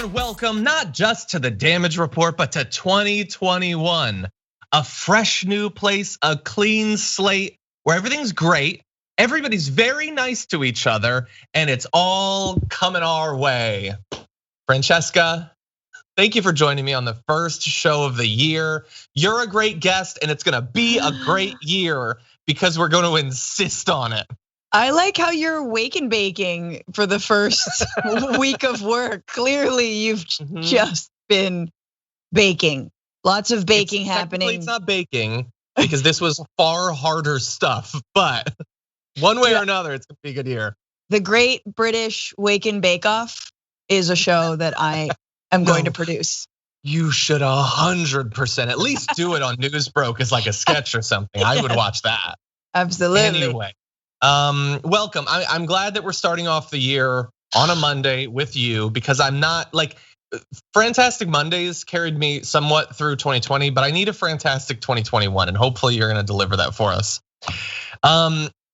and welcome not just to the damage report, but to 2021. A fresh new place, a clean slate where everything's great, everybody's very nice to each other, and it's all coming our way. Francesca, thank you for joining me on the first show of the year. You're a great guest, and it's gonna be a great year because we're gonna insist on it. I like how you're wake and baking for the first week of work. Clearly, you've just been baking. Lots of baking happening. It's not baking because this was far harder stuff, but one way or another, it's gonna be a good year. The Great British Wake and Bake Off is a show that I am going to produce. You should 100% at least do it on Newsbroke as like a sketch or something. I would watch that. Absolutely. Anyway. Welcome. I'm glad that we're starting off the year on a Monday with you because I'm not like Fantastic Mondays carried me somewhat through 2020, but I need a fantastic 2021 and hopefully you're gonna deliver that for us.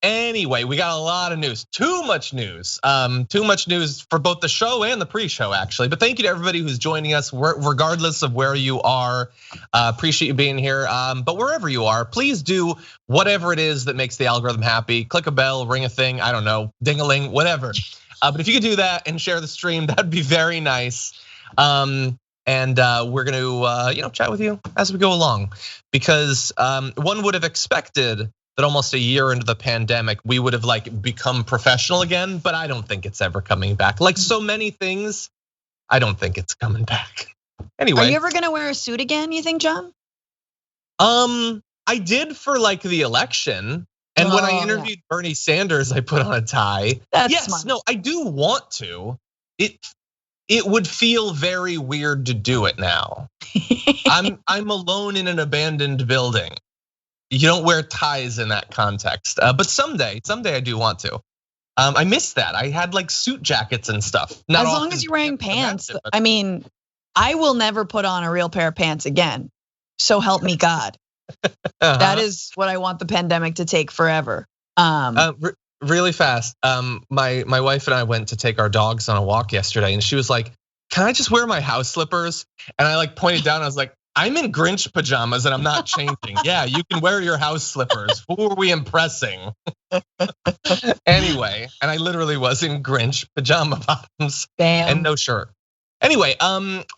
Anyway, we got a lot of news, too much news for both the show and the pre-show actually. But thank you to everybody who's joining us, regardless of where you are. Appreciate you being here. But wherever you are, please do whatever it is that makes the algorithm happy. Click a bell, ring a thing, I don't know, ding-a-ling, whatever. But if you could do that and share the stream, that'd be very nice. And we're gonna chat with you as we go along because one would have expected that almost a year into the pandemic, we would have like become professional again, but I don't think it's ever coming back. Like so many things, I don't think it's coming back. Anyway. Are you ever gonna wear a suit again, you think, John? I did for like the election. And when I interviewed Bernie Sanders, I put on a tie. That's smart. No, I do want to. It would feel very weird to do it now. I'm alone in an abandoned building. You don't wear ties in that context, but someday I do want to. I miss that. I had like suit jackets and stuff. As long as you're wearing pants. I mean, I will never put on a real pair of pants again. So help me God. That is what I want the pandemic to take forever. Really fast. My wife and I went to take our dogs on a walk yesterday, and she was like, "Can I just wear my house slippers?" And I like pointed down. I was like, I'm in Grinch pajamas and I'm not changing. Yeah, you can wear your house slippers. Who are we impressing? Anyway, and I literally was in Grinch pajama bottoms and no shirt. Anyway,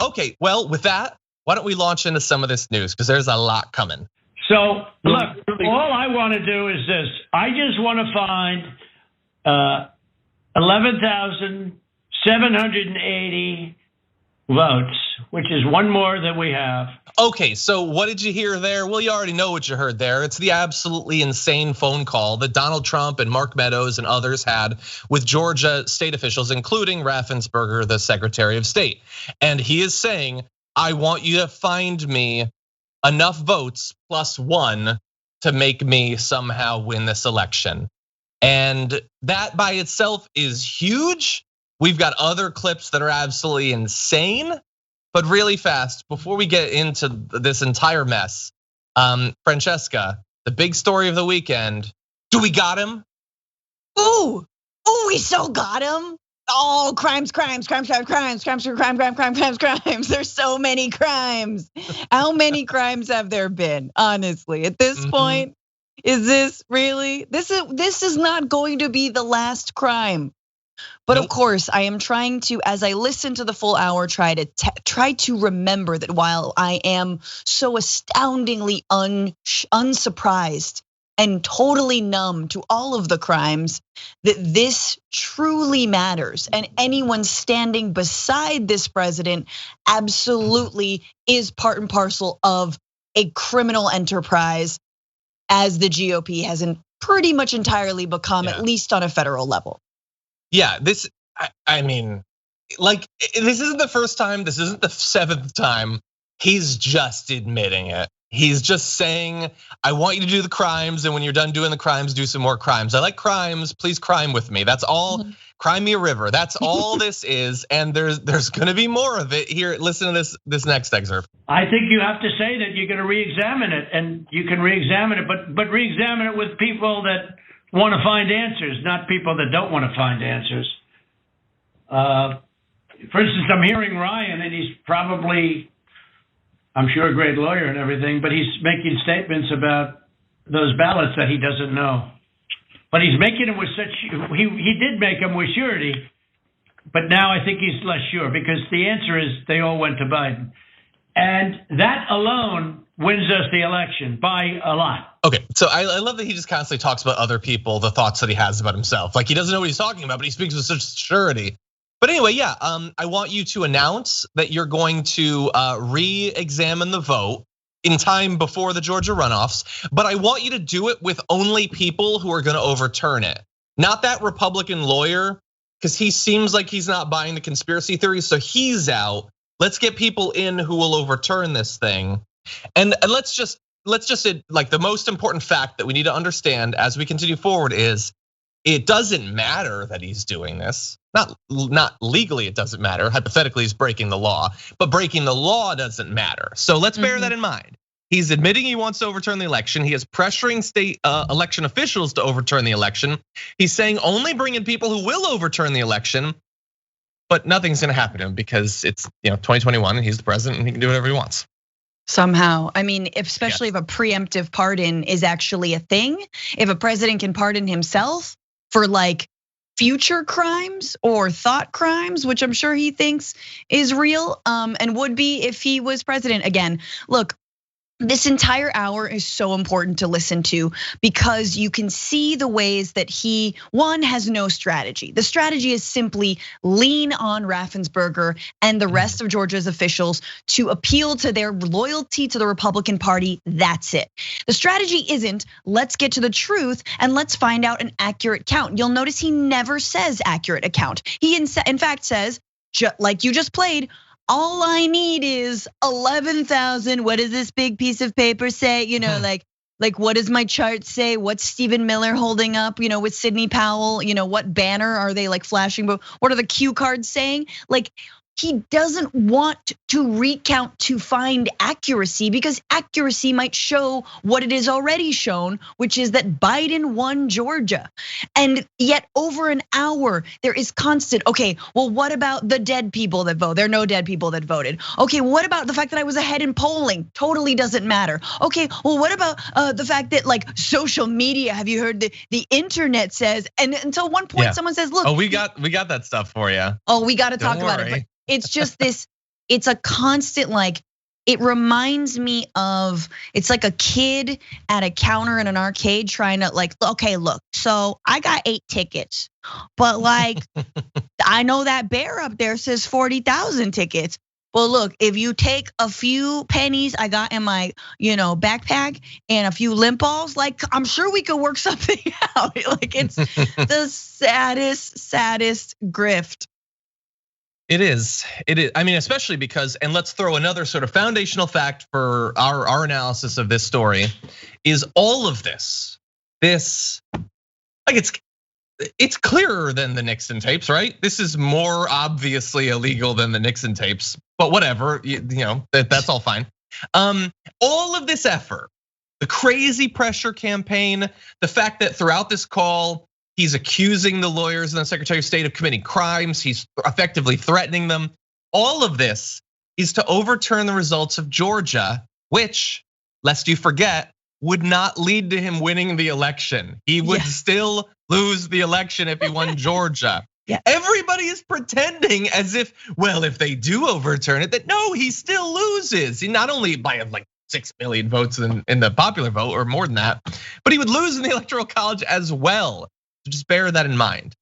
okay, well, with that, why don't we launch into some of this news because there's a lot coming. So, look, all I want to do is this. I just want to find 11,780 votes, which is one more than we have. Okay, so what did you hear there? Well, you already know what you heard there. It's the absolutely insane phone call that Donald Trump and Mark Meadows and others had with Georgia state officials, including Raffensperger, the Secretary of State. And he is saying, I want you to find me enough votes +1 to make me somehow win this election. And that by itself is huge. We've got other clips that are absolutely insane. But really fast, before we get into this entire mess, Francesca, the big story of the weekend, do we got him? Ooh, we so got him. Oh, crimes. There's so many crimes. How many crimes have there been? Honestly, at this point, is this really? This is not going to be the last crime. But of course, I am trying to, as I listen to the full hour, try to remember that while I am so astoundingly unsurprised and totally numb to all of the crimes, that this truly matters. And anyone standing beside this president absolutely is part and parcel of a criminal enterprise, as the GOP has pretty much entirely become, at least on a federal level. Yeah, I mean, like, this isn't the first time, this isn't the 7th time. He's just admitting it. He's just saying, I want you to do the crimes, and when you're done doing the crimes, do some more crimes. I like crimes, please crime with me. That's all, crime me a river. That's all this is, and there's gonna be more of it here. Listen to this next excerpt. I think you have to say that you're gonna re-examine it, and you can re-examine it, but re-examine it with people that want to find answers, not people that don't want to find answers. for instance, I'm hearing Ryan, and he's probably, I'm sure, a great lawyer and everything, but he's making statements about those ballots that he doesn't know. But he's making them with he did make them with surety, but now I think he's less sure, because the answer is they all went to Biden. And that alone wins us the election by a lot. Okay, so I love that he just constantly talks about other people, the thoughts that he has about himself. Like he doesn't know what he's talking about, but he speaks with such surety. But anyway, yeah, I want you to announce that you're going to re-examine the vote in time before the Georgia runoffs, but I want you to do it with only people who are gonna overturn it. Not that Republican lawyer, because he seems like he's not buying the conspiracy theories, so he's out. Let's get people in who will overturn this thing. And let's just like the most important fact that we need to understand as we continue forward is it doesn't matter that he's doing this. Not legally, it doesn't matter. Hypothetically, he's breaking the law, but breaking the law doesn't matter. So let's bear that in mind. He's admitting he wants to overturn the election. He is pressuring state election officials to overturn the election. He's saying only bring in people who will overturn the election, but nothing's gonna happen to him because it's 2021 and he's the president and he can do whatever he wants. Somehow, I mean, especially if a preemptive pardon is actually a thing, if a president can pardon himself for like future crimes or thought crimes, which I'm sure he thinks is real and would be if he was president again. Look, this entire hour is so important to listen to because you can see the ways that he, one, has no strategy. The strategy is simply lean on Raffensperger and the rest of Georgia's officials to appeal to their loyalty to the Republican Party. That's it. The strategy isn't let's get to the truth and let's find out an accurate count. You'll notice he never says accurate account. He in fact says, like you just played, all I need is 11,000. What does this big piece of paper say? Like what does my chart say? What's Stephen Miller holding up? With Sidney Powell, what banner are they like flashing? But what are the cue cards saying? Like he doesn't want to recount to find accuracy because accuracy might show what it is already shown, which is that Biden won Georgia. And yet over an hour, there is constant, okay, well, what about the dead people that vote? There are no dead people that voted. Okay, what about the fact that I was ahead in polling? Totally doesn't matter. Okay, well, what about the fact that like social media, have you heard the internet says, and until one point someone says, look. Oh, we got that stuff for you. Oh, we got to talk about it. But it's just this, it's a constant like, it reminds me of, it's like a kid at a counter in an arcade trying to like, okay, look, so I got 8 tickets, but like, I know that bear up there says 40,000 tickets. Well, look, if you take a few pennies I got in my, backpack and a few limp balls, like I'm sure we could work something out. Like it's the saddest grift. It is. I mean, especially because, and let's throw another sort of foundational fact for our analysis of this story, is all of this, like it's clearer than the Nixon tapes, right? This is more obviously illegal than the Nixon tapes, but whatever, that's all fine. All of this effort, the crazy pressure campaign, the fact that throughout this call, he's accusing the lawyers and the Secretary of State of committing crimes. He's effectively threatening them. All of this is to overturn the results of Georgia, which, lest you forget, would not lead to him winning the election. He would still lose the election if he won Georgia. Everybody is pretending as if, well, if they do overturn it, that no, he still loses. He not only by like 6 million votes in the popular vote or more than that, but he would lose in the Electoral College as well. So just bear that in mind.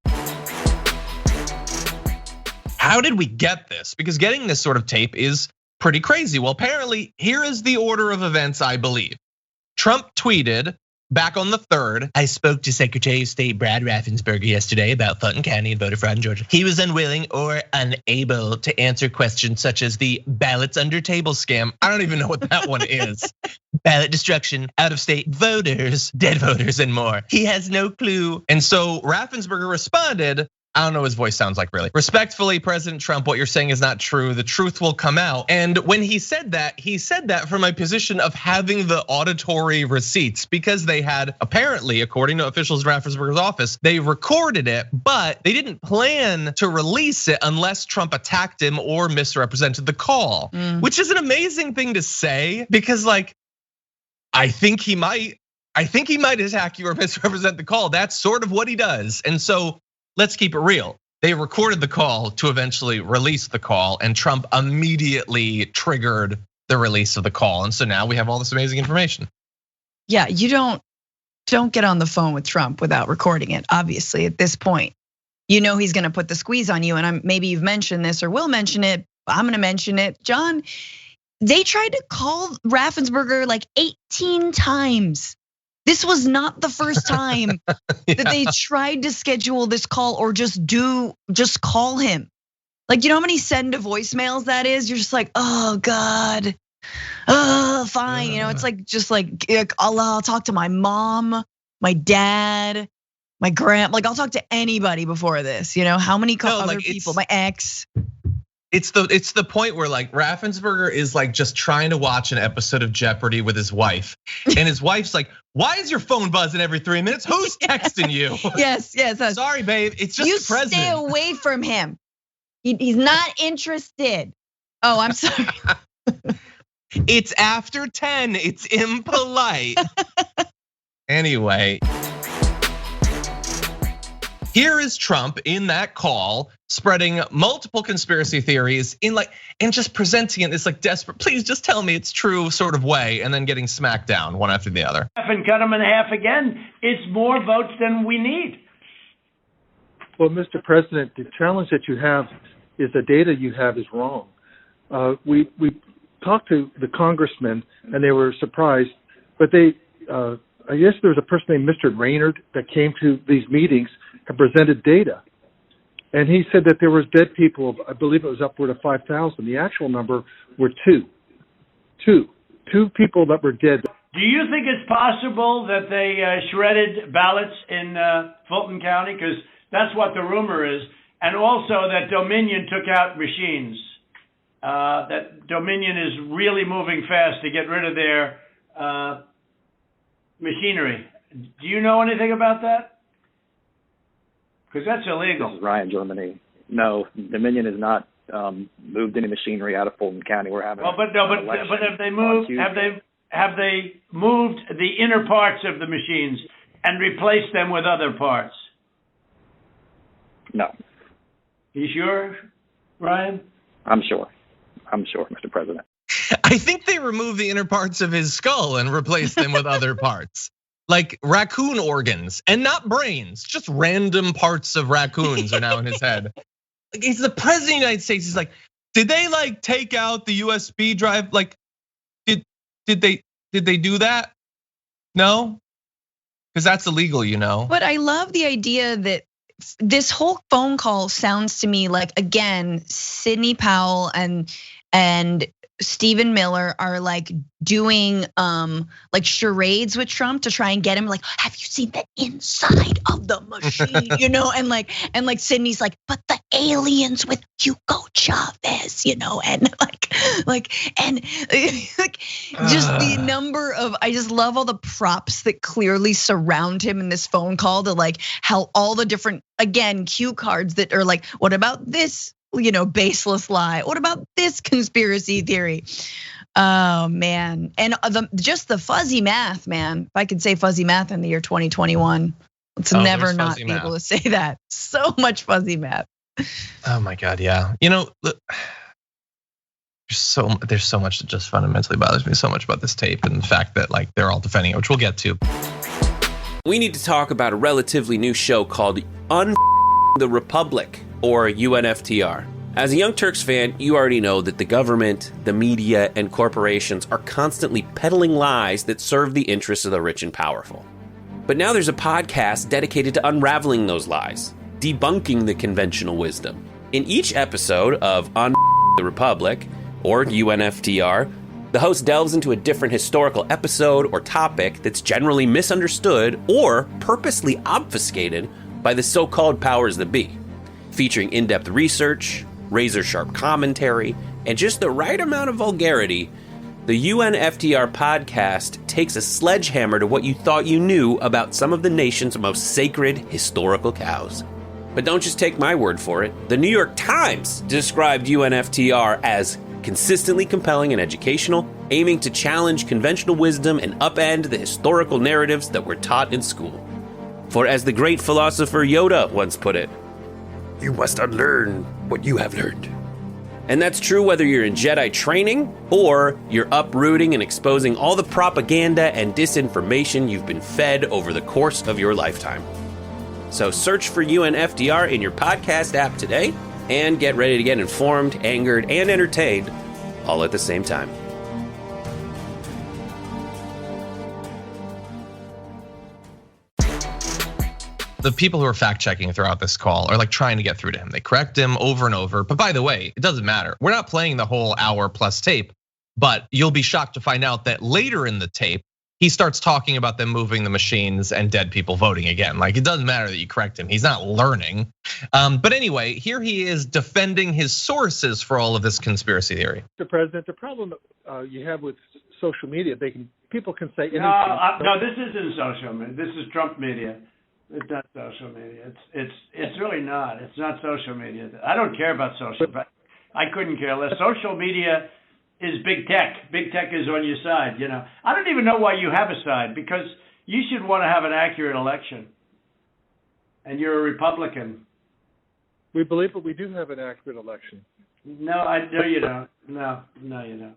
How did we get this? Because getting this sort of tape is pretty crazy. Well, apparently, here is the order of events, I believe. Trump tweeted back on the 3rd, I spoke to Secretary of State Brad Raffensperger yesterday about Fulton County and voter fraud in Georgia. He was unwilling or unable to answer questions such as the ballots under table scam. I don't even know what that one is. Ballot destruction, out of state voters, dead voters, and more. He has no clue. And so Raffensperger responded, I don't know what his voice sounds like really. Respectfully, President Trump, what you're saying is not true. The truth will come out. And when he said that from a position of having the auditory receipts, because they had apparently, according to officials in Raffensperger's office, they recorded it, but they didn't plan to release it unless Trump attacked him or misrepresented the call, which is an amazing thing to say because like, I think he might attack you or misrepresent the call. That's sort of what he does. And so let's keep it real. They recorded the call to eventually release the call, and Trump immediately triggered the release of the call. And so now we have all this amazing information. Yeah, you don't get on the phone with Trump without recording it, obviously, at this point. You know he's gonna put the squeeze on you, and maybe you've mentioned this or will mention it, I'm gonna mention it. John, they tried to call Raffensperger like 18 times. This was not the first time that they tried to schedule this call or just call him. Like, you know how many send to voicemails that is? You're just like, oh God, oh fine. You know, it's like just like I'll talk to my mom, my dad, my like I'll talk to anybody before this. You know, how many other people? My ex. It's the point where like Raffensperger is like just trying to watch an episode of Jeopardy with his wife, and his wife's like, "Why is your phone buzzing every 3 minutes? Who's texting you?" Yes. Sorry, babe. It's just the president. You stay away from him. He's not interested. Oh, I'm sorry. It's after 10. It's impolite. Anyway. Here is Trump in that call, spreading multiple conspiracy theories and just presenting it in this like desperate, please just tell me it's true sort of way, and then getting smacked down one after the other. And cut them in half again. It's more votes than we need. Well, Mr. President, the challenge that you have is the data you have is wrong. We talked to the congressmen and they were surprised, but I guess there was a person named Mr. Raynard that came to these meetings and presented data. And he said that there was dead people, I believe it was upward of 5,000. The actual number were two people that were dead. Do you think it's possible that they shredded ballots in Fulton County? Because that's what the rumor is. And also that Dominion took out machines. That Dominion is really moving fast to get rid of their machinery. Do you know anything about that? Because that's illegal. This is Ryan, Germany. No, Dominion has not moved any machinery out of Fulton County. We're having. Well, but have they moved? Have they moved the inner parts of the machines and replaced them with other parts? No. You sure, Ryan? I'm sure, Mr. President. I think they removed the inner parts of his skull and replaced them with other parts. Like raccoon organs and not brains, just random parts of raccoons are now in his head. Like he's the president of the United States. He's like, did they like take out the USB drive? Like, did they do that? No, because that's illegal, you know. But I love the idea that this whole phone call sounds to me like, again, Sidney Powell and Stephen Miller are like doing like charades with Trump to try and get him like, have you seen the inside of the machine? You know, and like Sidney's like, but the aliens with Hugo Chavez, you know, and like just the number of, I just love all the props that clearly surround him in this phone call to like how all the different, again, cue cards that are like, what about this? You know, baseless lie. What about this conspiracy theory? Oh man, and just the fuzzy math, man. If I could say fuzzy math in the year 2021, let's never not be able to say that. So much fuzzy math. Oh my God, yeah. You know, there's so much that just fundamentally bothers me so much about this tape and the fact that like they're all defending it, which we'll get to. We need to talk about a relatively new show called The Republic, or UNFTR. As a Young Turks fan, you already know that the government, the media, and corporations are constantly peddling lies that serve the interests of the rich and powerful. But now there's a podcast dedicated to unraveling those lies, debunking the conventional wisdom. In each episode of The Republic, or UNFTR, the host delves into a different historical episode or topic that's generally misunderstood or purposely obfuscated by the so-called powers that be. Featuring in-depth research, razor-sharp commentary, and just the right amount of vulgarity, the UNFTR podcast takes a sledgehammer to what you thought you knew about some of the nation's most sacred historical cows. But don't just take my word for it. The New York Times described UNFTR as consistently compelling and educational, aiming to challenge conventional wisdom and upend the historical narratives that were taught in school. For as the great philosopher Yoda once put it, you must unlearn what you have learned. And that's true whether you're in Jedi training or you're uprooting and exposing all the propaganda and disinformation you've been fed over the course of your lifetime. So search for UNFDR in your podcast app today and get ready to get informed, angered, and entertained all at the same time. The people who are fact checking throughout this call are like trying to get through to him. They correct him over and over. But by the way, it doesn't matter. We're not playing the whole hour plus tape, but you'll be shocked to find out that later in the tape, he starts talking about them moving the machines and dead people voting again. Like it doesn't matter that you correct him. He's not learning. But anyway, here he is defending his sources for all of this conspiracy theory. Mr. President, the problem you have with social media, people can say anything. No, this isn't social media. This is Trump media. It's not social media. It's really not. It's not social media. I don't care about social, but I couldn't care less. Social media is big tech. Big tech is on your side. You know, I don't even know why you have a side, because you should want to have an accurate election, and you're a Republican. We believe that we do have an accurate election. No, you don't. No, you don't.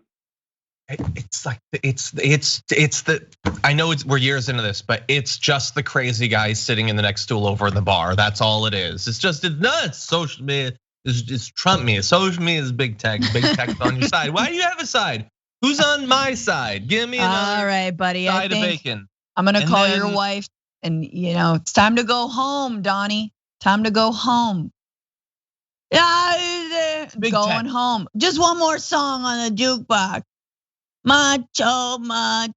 It's like it's the I know we're years into this, but it's just the crazy guy sitting in the next stool over in the bar. That's all it is. It's not social media. It's Trump media. Social media is big tech. Big tech's on your side. Why do you have a side? Who's on my side? Give me another all right, buddy. side of bacon. I'm gonna call your wife, and it's time to go home, Donnie. Time to go home. Yeah, going home. Just one more song on the jukebox. Macho man.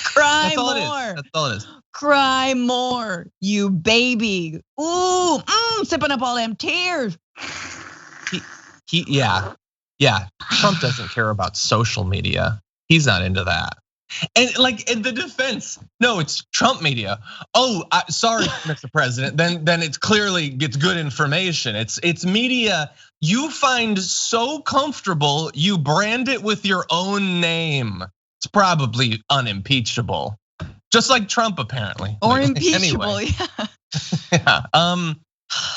Cry more. That's all it is. Cry more, you baby. Ooh, sipping up all them tears. Yeah. Trump doesn't care about social media. He's not into that. And like in the defense, no, it's Trump media. Oh, sorry, Mr. President. Then it's good information. It's media you find so comfortable, you brand it with your own name. It's probably unimpeachable, just like Trump apparently. Or impeachable, anyway.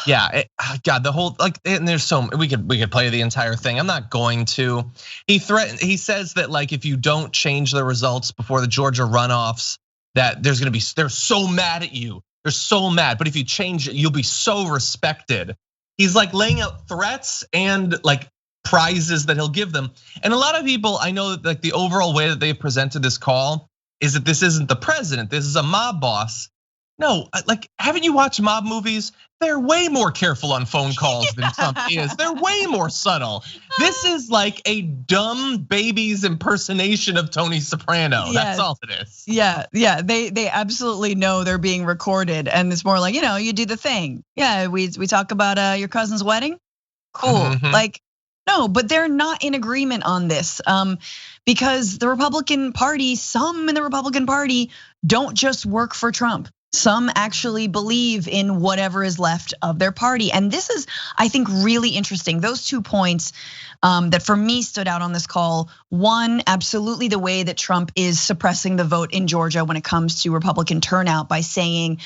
Yeah. God, the whole and there's we could play the entire thing. I'm not going to. He says that like if you don't change the results before the Georgia runoffs, that they're so mad at you. They're so mad. But if you change it, you'll be so respected. He's like laying out threats and like prizes that he'll give them. And a lot of people, I know that like the overall way that they presented this call is that this isn't the president. This is a mob boss. No, like, haven't you watched mob movies? They're way more careful on phone calls than Trump is. They're way more subtle. This is like a dumb baby's impersonation of Tony Soprano. Yes. That's all it is. Yeah. They absolutely know they're being recorded, and it's more like you do the thing. Yeah, we talk about your cousin's wedding. Cool. Mm-hmm. Like, no, but they're not in agreement on this because the Republican Party, some in the Republican Party, don't just work for Trump. Some actually believe in whatever is left of their party. And this is, I think, really interesting. Those 2 points that for me stood out on this call. One, absolutely the way that Trump is suppressing the vote in Georgia when it comes to Republican turnout by saying,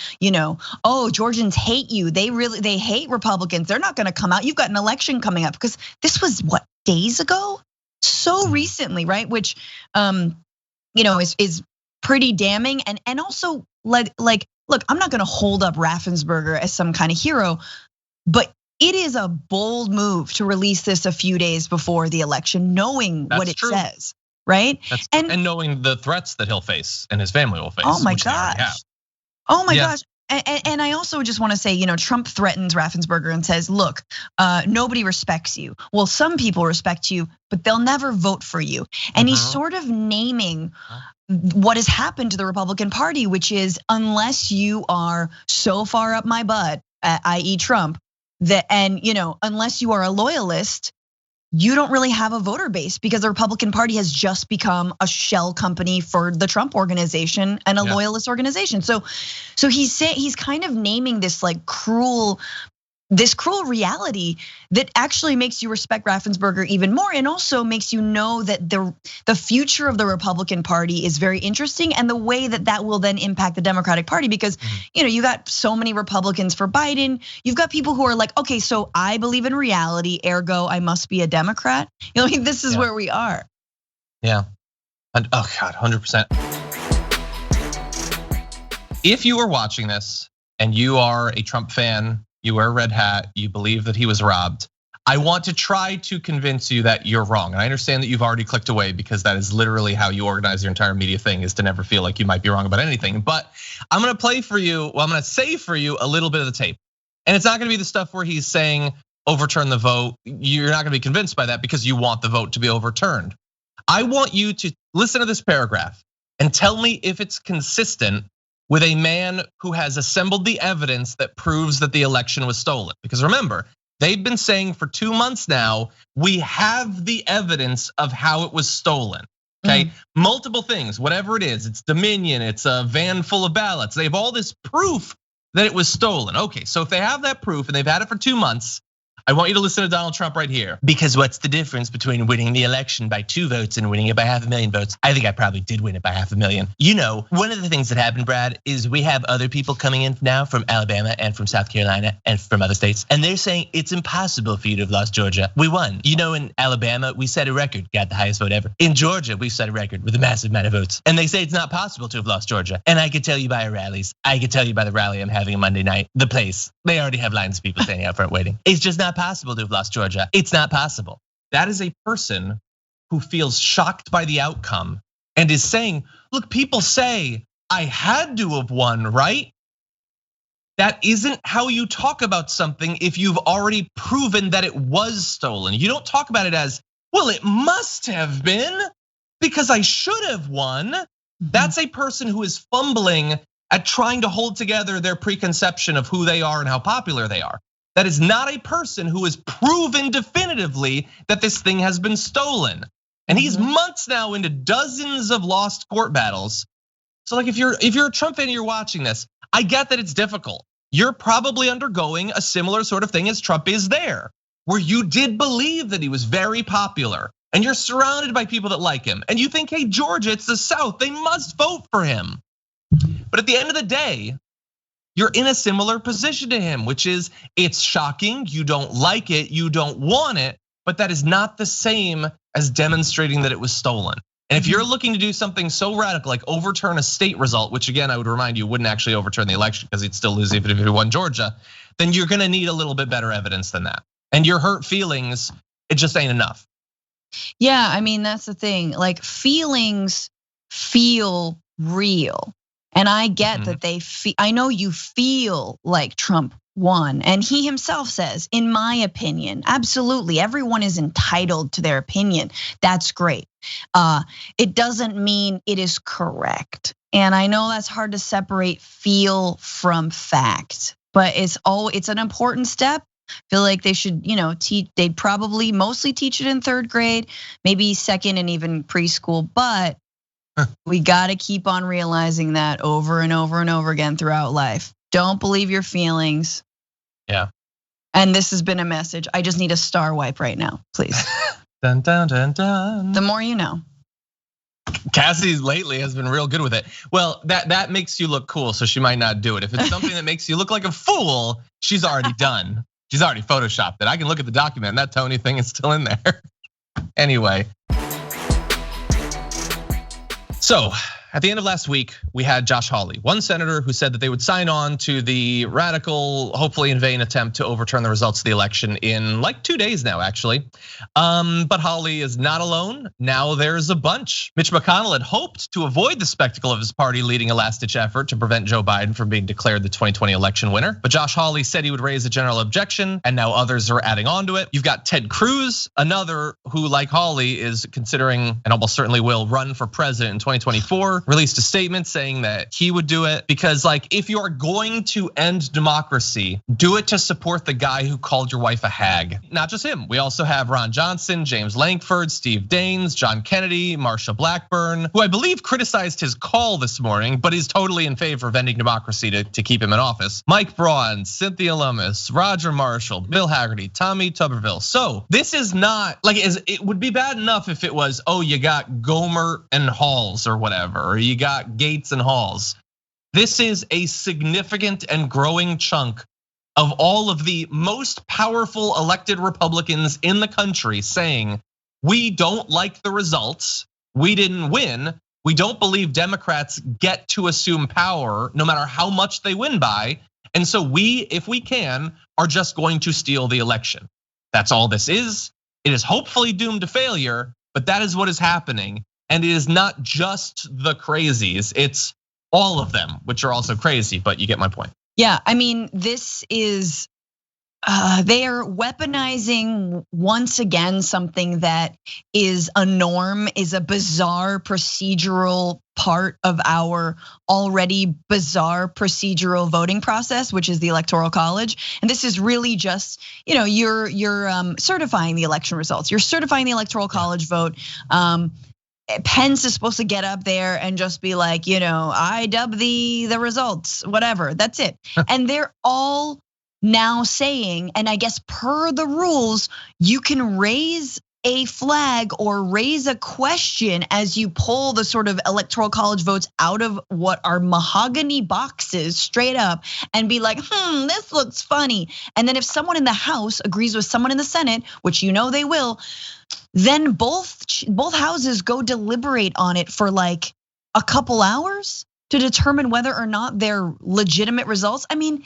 oh, Georgians hate you. They hate Republicans. They're not gonna come out. You've got an election coming up, because this was what, days ago? So recently, right? Which is pretty damning. And also like, look, I'm not gonna hold up Raffensperger as some kind of hero, but it is a bold move to release this a few days before the election, knowing what it says, right? And knowing the threats that he'll face and his family will face. Oh my gosh. Oh my gosh. And I also just want to say, Trump threatens Raffensperger and says, look, nobody respects you. Well, some people respect you, but they'll never vote for you. And he's sort of naming what has happened to the Republican Party, which is unless you are so far up my butt, i.e. Trump, unless you are a loyalist, you don't really have a voter base because the Republican Party has just become a shell company for the Trump organization and a loyalist organization. So he's kind of naming this cruel reality that actually makes you respect Raffensperger even more, and also makes you know that the future of the Republican Party is very interesting, and the way that will then impact the Democratic Party, because you got so many Republicans for Biden. You've got people who are like, okay, so I believe in reality, ergo I must be a Democrat. This is where we are. Yeah, and oh God, 100%. If you are watching this and you are a Trump fan, you wear a red hat, you believe that he was robbed, I want to try to convince you that you're wrong. And I understand that you've already clicked away because that is literally how you organize your entire media thing, is to never feel like you might be wrong about anything. But I'm gonna play for you, I'm gonna say for you a little bit of the tape. And it's not gonna be the stuff where he's saying overturn the vote. You're not gonna be convinced by that because you want the vote to be overturned. I want you to listen to this paragraph and tell me if it's consistent with a man who has assembled the evidence that proves that the election was stolen. Because remember, they've been saying for 2 months now, we have the evidence of how it was stolen, okay? Multiple things, whatever it is, it's Dominion, it's a van full of ballots. They have all this proof that it was stolen. Okay, so if they have that proof and they've had it for 2 months, I want you to listen to Donald Trump right here. Because what's the difference between winning the election by 2 votes and winning it by 500,000 votes? I think I probably did win it by 500,000. One of the things that happened, Brad, is we have other people coming in now from Alabama and from South Carolina and from other states. And they're saying it's impossible for you to have lost Georgia. We won. In Alabama, we set a record, got the highest vote ever. In Georgia, we set a record with a massive amount of votes. And they say it's not possible to have lost Georgia. And I could tell you by our rallies, I could tell you by the rally I'm having on Monday night, the place, they already have lines of people standing out front waiting. It's just not possible to have lost Georgia. It's not possible. That is a person who feels shocked by the outcome and is saying, look, people say I had to have won, right? That isn't how you talk about something if you've already proven that it was stolen. You don't talk about it as, well, it must have been because I should have won. That's a person who is fumbling at trying to hold together their preconception of who they are and how popular they are. That is not a person who has proven definitively that this thing has been stolen. And he's months now into dozens of lost court battles. So if you're a Trump fan and you're watching this, I get that it's difficult. You're probably undergoing a similar sort of thing as Trump is there, where you did believe that he was very popular and you're surrounded by people that like him. And you think, hey, Georgia, it's the South, they must vote for him. But at the end of the day, you're in a similar position to him, which is it's shocking, you don't like it, you don't want it, but that is not the same as demonstrating that it was stolen. And if you're looking to do something so radical like overturn a state result, which again, I would remind you wouldn't actually overturn the election because he'd still lose even if he won Georgia, then you're gonna need a little bit better evidence than that. And your hurt feelings, it just ain't enough. Yeah, I mean, that's the thing. Feelings feel real. And I get that I know you feel like Trump won. And he himself says, in my opinion, absolutely, everyone is entitled to their opinion. That's great. It doesn't mean it is correct. And I know that's hard to separate feel from fact, but it's an important step. I feel like they should, teach, they'd probably mostly teach it in 3rd grade, maybe 2nd and even preschool, but we gotta keep on realizing that over and over and over again throughout life. Don't believe your feelings. Yeah. And this has been a message. I just need a star wipe right now, please. Dun, dun, dun, dun. The more you know. Cassie lately has been real good with it. Well, that makes you look cool, so she might not do it. If it's something that makes you look like a fool, she's already done. She's already photoshopped it. I can look at the document and that Tony thing is still in there. Anyway. So, at the end of last week, we had Josh Hawley, one senator who said that they would sign on to the radical, hopefully in vain attempt to overturn the results of the election in like 2 days now, actually. But Hawley is not alone. Now there's a bunch. Mitch McConnell had hoped to avoid the spectacle of his party leading a last-ditch effort to prevent Joe Biden from being declared the 2020 election winner. But Josh Hawley said he would raise a general objection, and now others are adding on to it. You've got Ted Cruz, another who, like Hawley, is considering and almost certainly will run for president in 2024, released a statement saying that he would do it because, like, if you're going to end democracy, do it to support the guy who called your wife a hag. Not just him. We also have Ron Johnson, James Lankford, Steve Daines, John Kennedy, Marsha Blackburn, who I believe criticized his call this morning, but is totally in favor of ending democracy to keep him in office. Mike Braun, Cynthia Lummis, Roger Marshall, Bill Hagerty, Tommy Tuberville. So this is not like, it would be bad enough if it was, oh, you got Gohmert and Halls or whatever, or you got Gates and Halls. This is a significant and growing chunk of all of the most powerful elected Republicans in the country saying, we don't like the results, we didn't win, we don't believe Democrats get to assume power no matter how much they win by. And so we, if we can, are just going to steal the election. That's all this is. It is hopefully doomed to failure, but that is what is happening. And it is not just the crazies, it's all of them, which are also crazy, but you get my point. Yeah, I mean, this is, they are weaponizing once again something that is a norm, is a bizarre procedural part of our already bizarre procedural voting process, which is the Electoral College. And this is really just, you're certifying the election results. You're certifying the Electoral College vote. Pence is supposed to get up there and just be like, I dub the results, whatever, that's it. And they're all now saying, and I guess per the rules, you can raise a flag or raise a question as you pull the sort of Electoral College votes out of what are mahogany boxes straight up and be like, this looks funny. And then if someone in the House agrees with someone in the Senate, which they will, then both houses go deliberate on it for like a couple hours to determine whether or not they're legitimate results. I mean,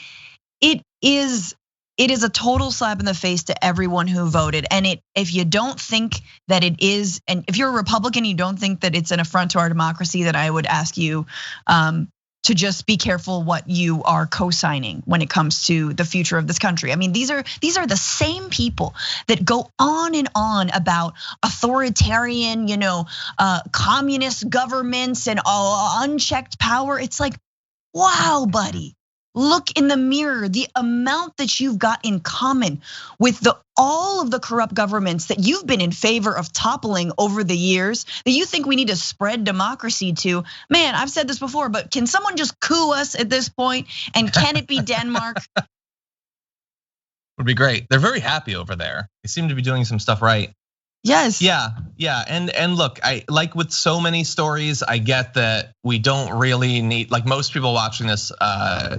it is a total slap in the face to everyone who voted. And if you don't think that it is, and if you're a Republican, you don't think that it's an affront to our democracy, then I would ask you to just be careful what you are co-signing when it comes to the future of this country. I mean, these are the same people that go on and on about authoritarian, communist governments and unchecked power. It's like, wow, buddy. Look in the mirror, the amount that you've got in common with all of the corrupt governments that you've been in favor of toppling over the years, that you think we need to spread democracy to. Man, I've said this before, but can someone just coup us at this point? And can it be Denmark? Would be great. They're very happy over there. They seem to be doing some stuff right. Yes. Yeah. And look, I like with so many stories, I get that we don't really need, like most people watching this,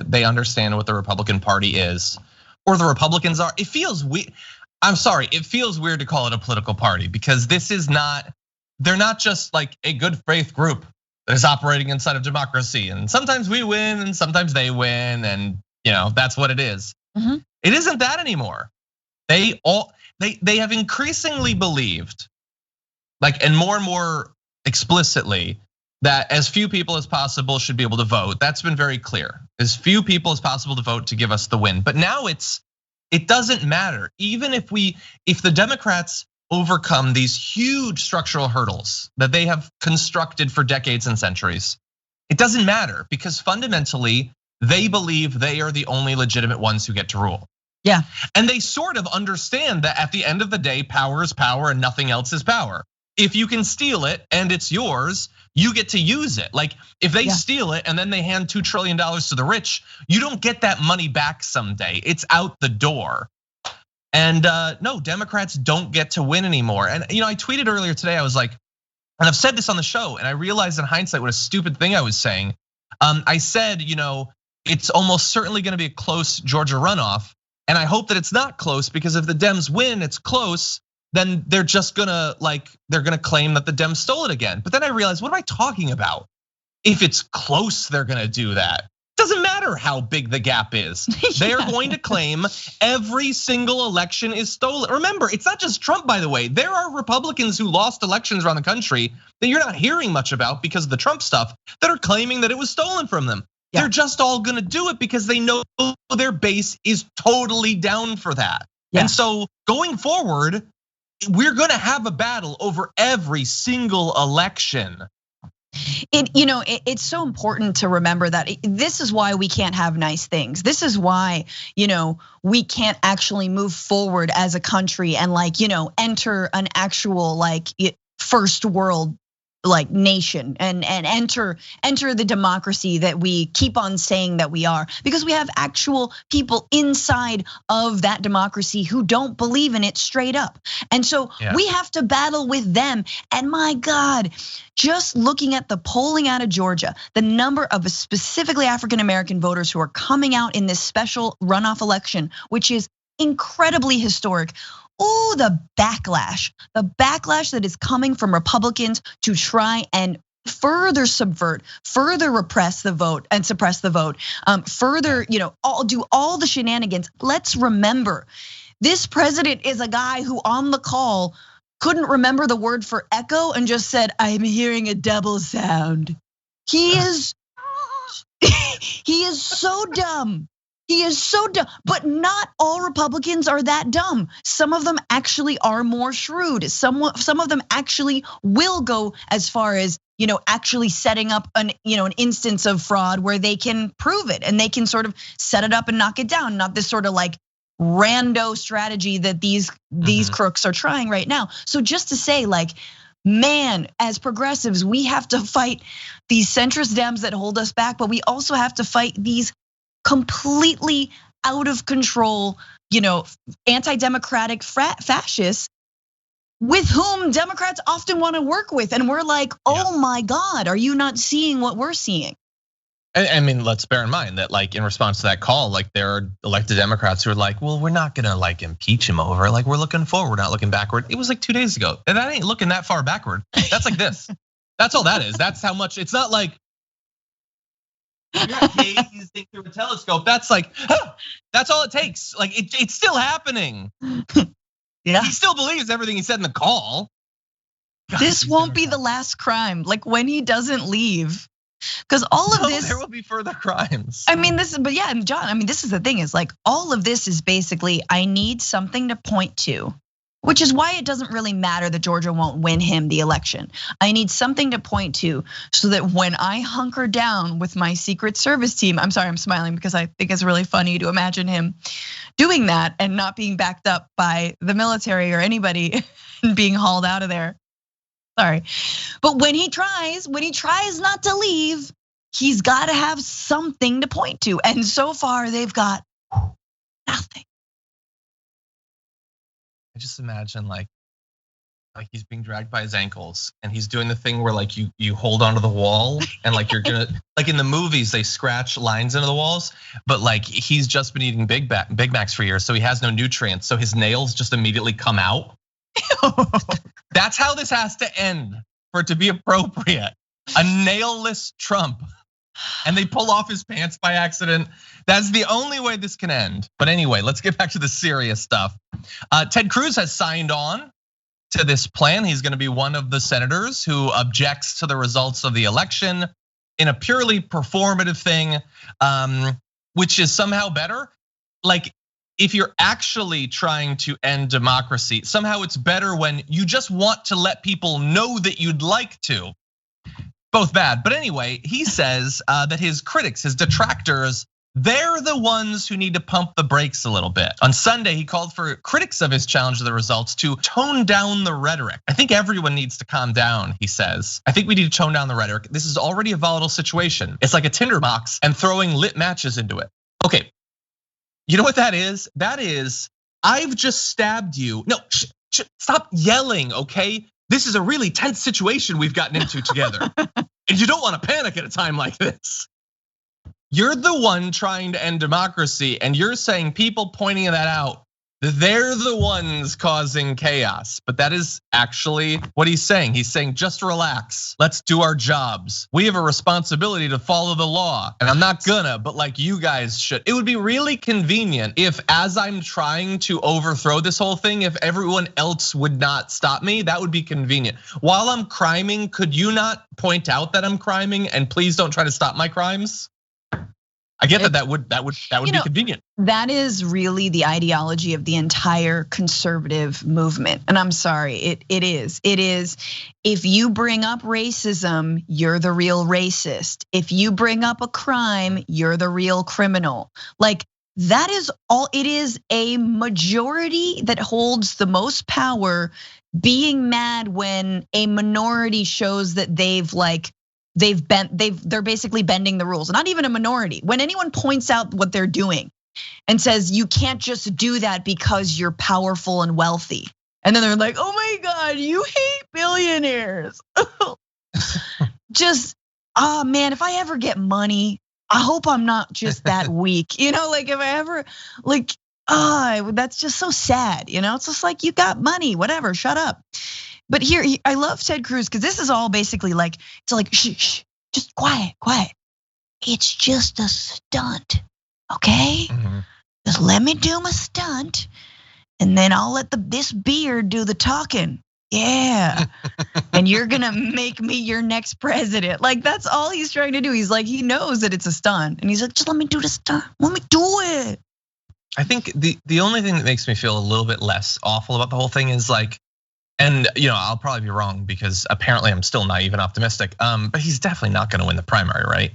they understand what the Republican Party is, or the Republicans are. It feels weird. I'm sorry, it feels weird to call it a political party because they're not just like a good faith group that is operating inside of democracy. And sometimes we win and sometimes they win, and that's what it is. Mm-hmm. It isn't that anymore. They have increasingly believed, and more explicitly, that as few people as possible should be able to vote. That's been very clear. As few people as possible to vote to give us the win. But now it doesn't matter. Even if the Democrats overcome these huge structural hurdles that they have constructed for decades and centuries, it doesn't matter because fundamentally they believe they are the only legitimate ones who get to rule. Yeah. And they sort of understand that at the end of the day, power is power and nothing else is power. If you can steal it and it's yours, you get to use it. Like if they steal it and then they hand $2 trillion to the rich, you don't get that money back someday. It's out the door. And no, Democrats don't get to win anymore. And I tweeted earlier today, I was like, and I've said this on the show, and I realized in hindsight what a stupid thing I was saying. I said, it's almost certainly gonna be a close Georgia runoff. And I hope that it's not close because if the Dems win, it's close, then they're just gonna they're gonna claim that the Dems stole it again. But then I realized, what am I talking about? if it's close, they're gonna do that. Doesn't matter how big the gap is. They are going to claim every single election is stolen. Remember, it's not just Trump, by the way. There are Republicans who lost elections around the country that you're not hearing much about because of the Trump stuff that are claiming that it was stolen from them. Yeah. They're just all gonna do it because they know their base is totally down for that. Yeah. And so going forward, we're gonna have a battle over every single election. It's so important to remember that this is why we can't have nice things. This is why, we can't actually move forward as a country and enter an actual first world nation and enter the democracy that we keep on saying that we are, because we have actual people inside of that democracy who don't believe in it straight up. And so we have to battle with them. And my God, just looking at the polling out of Georgia, the number of specifically African-American voters who are coming out in this special runoff election, which is incredibly historic. Oh, the backlash that is coming from Republicans to try and further subvert, further repress the vote and suppress the vote, further, do all the shenanigans. Let's remember, this president is a guy who on the call couldn't remember the word for echo and just said, "I'm hearing a double sound." He is so dumb. He is so dumb, but not all Republicans are that dumb. Some of them actually are more shrewd. Some of them actually will go as far as, actually setting up an instance of fraud where they can prove it and they can sort of set it up and knock it down. Not this sort of rando strategy that these crooks are trying right now. So just to say man, as progressives, we have to fight these centrist Dems that hold us back, but we also have to fight these completely out of control, anti-democratic fascists with whom Democrats often want to work with. And we're like, oh my God, are you not seeing what we're seeing? I mean, let's bear in mind that in response to that call, there are elected Democrats who are like, well, we're not gonna impeach him over. We're looking forward, not looking backward. It was 2 days ago. And that ain't looking that far backward. That's this. That's all that is. That's how much, it's not you're gazing through a telescope. That's that's all it takes. It's still happening. Yeah. He still believes everything he said in the call. God, this won't be the last crime. When he doesn't leave. Because all of this, there will be further crimes. I mean, John, this is the thing is all of this is basically, I need something to point to. Which is why it doesn't really matter that Georgia won't win him the election. I need something to point to so that when I hunker down with my Secret Service team, I'm sorry, I'm smiling because I think it's really funny to imagine him doing that and not being backed up by the military or anybody being hauled out of there. Sorry. But when he tries not to leave, he's got to have something to point to. And so far they've got nothing. I just imagine he's being dragged by his ankles and he's doing the thing where you hold onto the wall and you're gonna in the movies they scratch lines into the walls, but he's just been eating Big Macs for years, so he has no nutrients, so his nails just immediately come out. That's how this has to end for it to be appropriate. A nailless Trump. And they pull off his pants by accident. That's the only way this can end. But anyway, let's get back to the serious stuff. Ted Cruz has signed on to this plan. He's gonna be one of the senators who objects to the results of the election in a purely performative thing, which is somehow better. If you're actually trying to end democracy, somehow it's better when you just want to let people know that you'd like to. Both bad, but anyway, he says that his critics, his detractors, they're the ones who need to pump the brakes a little bit. On Sunday, he called for critics of his challenge to the results to tone down the rhetoric. I think everyone needs to calm down, he says. I think we need to tone down the rhetoric. This is already a volatile situation. It's like a tinderbox and throwing lit matches into it. Okay, you know what that is? That is, I've just stabbed you. No, stop yelling, okay? This is a really tense situation we've gotten into together. And you don't want to panic at a time like this. You're the one trying to end democracy, and you're saying people pointing that out They're the ones causing chaos, but that is actually what he's saying. He's saying, just relax. Let's do our jobs. We have a responsibility to follow the law. And I'm not gonna, but like you guys should. It would be really convenient if, as I'm trying to overthrow this whole thing, if everyone else would not stop me, that would be convenient. While I'm criming, could you not point out that I'm criming and please don't try to stop my crimes? I get that would be convenient. That is really the ideology of the entire conservative movement. And I'm sorry, it is. If you bring up racism, you're the real racist. If you bring up a crime, you're the real criminal. Like, that is all. It is a majority that holds the most power being mad when a minority shows that they're basically bending the rules. Not even a minority. When anyone points out what they're doing and says you can't just do that because you're powerful and wealthy, and then they're like, oh my God, you hate billionaires. Just, man, if I ever get money, I hope I'm not just that weak. Like if I ever that's just so sad. It's just like, you got money, whatever, shut up. But here, I love Ted Cruz because this is all basically like, it's like, shh, just quiet. It's just a stunt, okay? Mm-hmm. Just let me do my stunt, and then I'll let this beard do the talking. Yeah, and you're gonna make me your next president. Like, that's all he's trying to do. He's like, he knows that it's a stunt, and he's like, just let me do the stunt. Let me do it. I think the only thing that makes me feel a little bit less awful about the whole thing is like, and I'll probably be wrong because apparently I'm still naive and optimistic. But he's definitely not going to win the primary, right?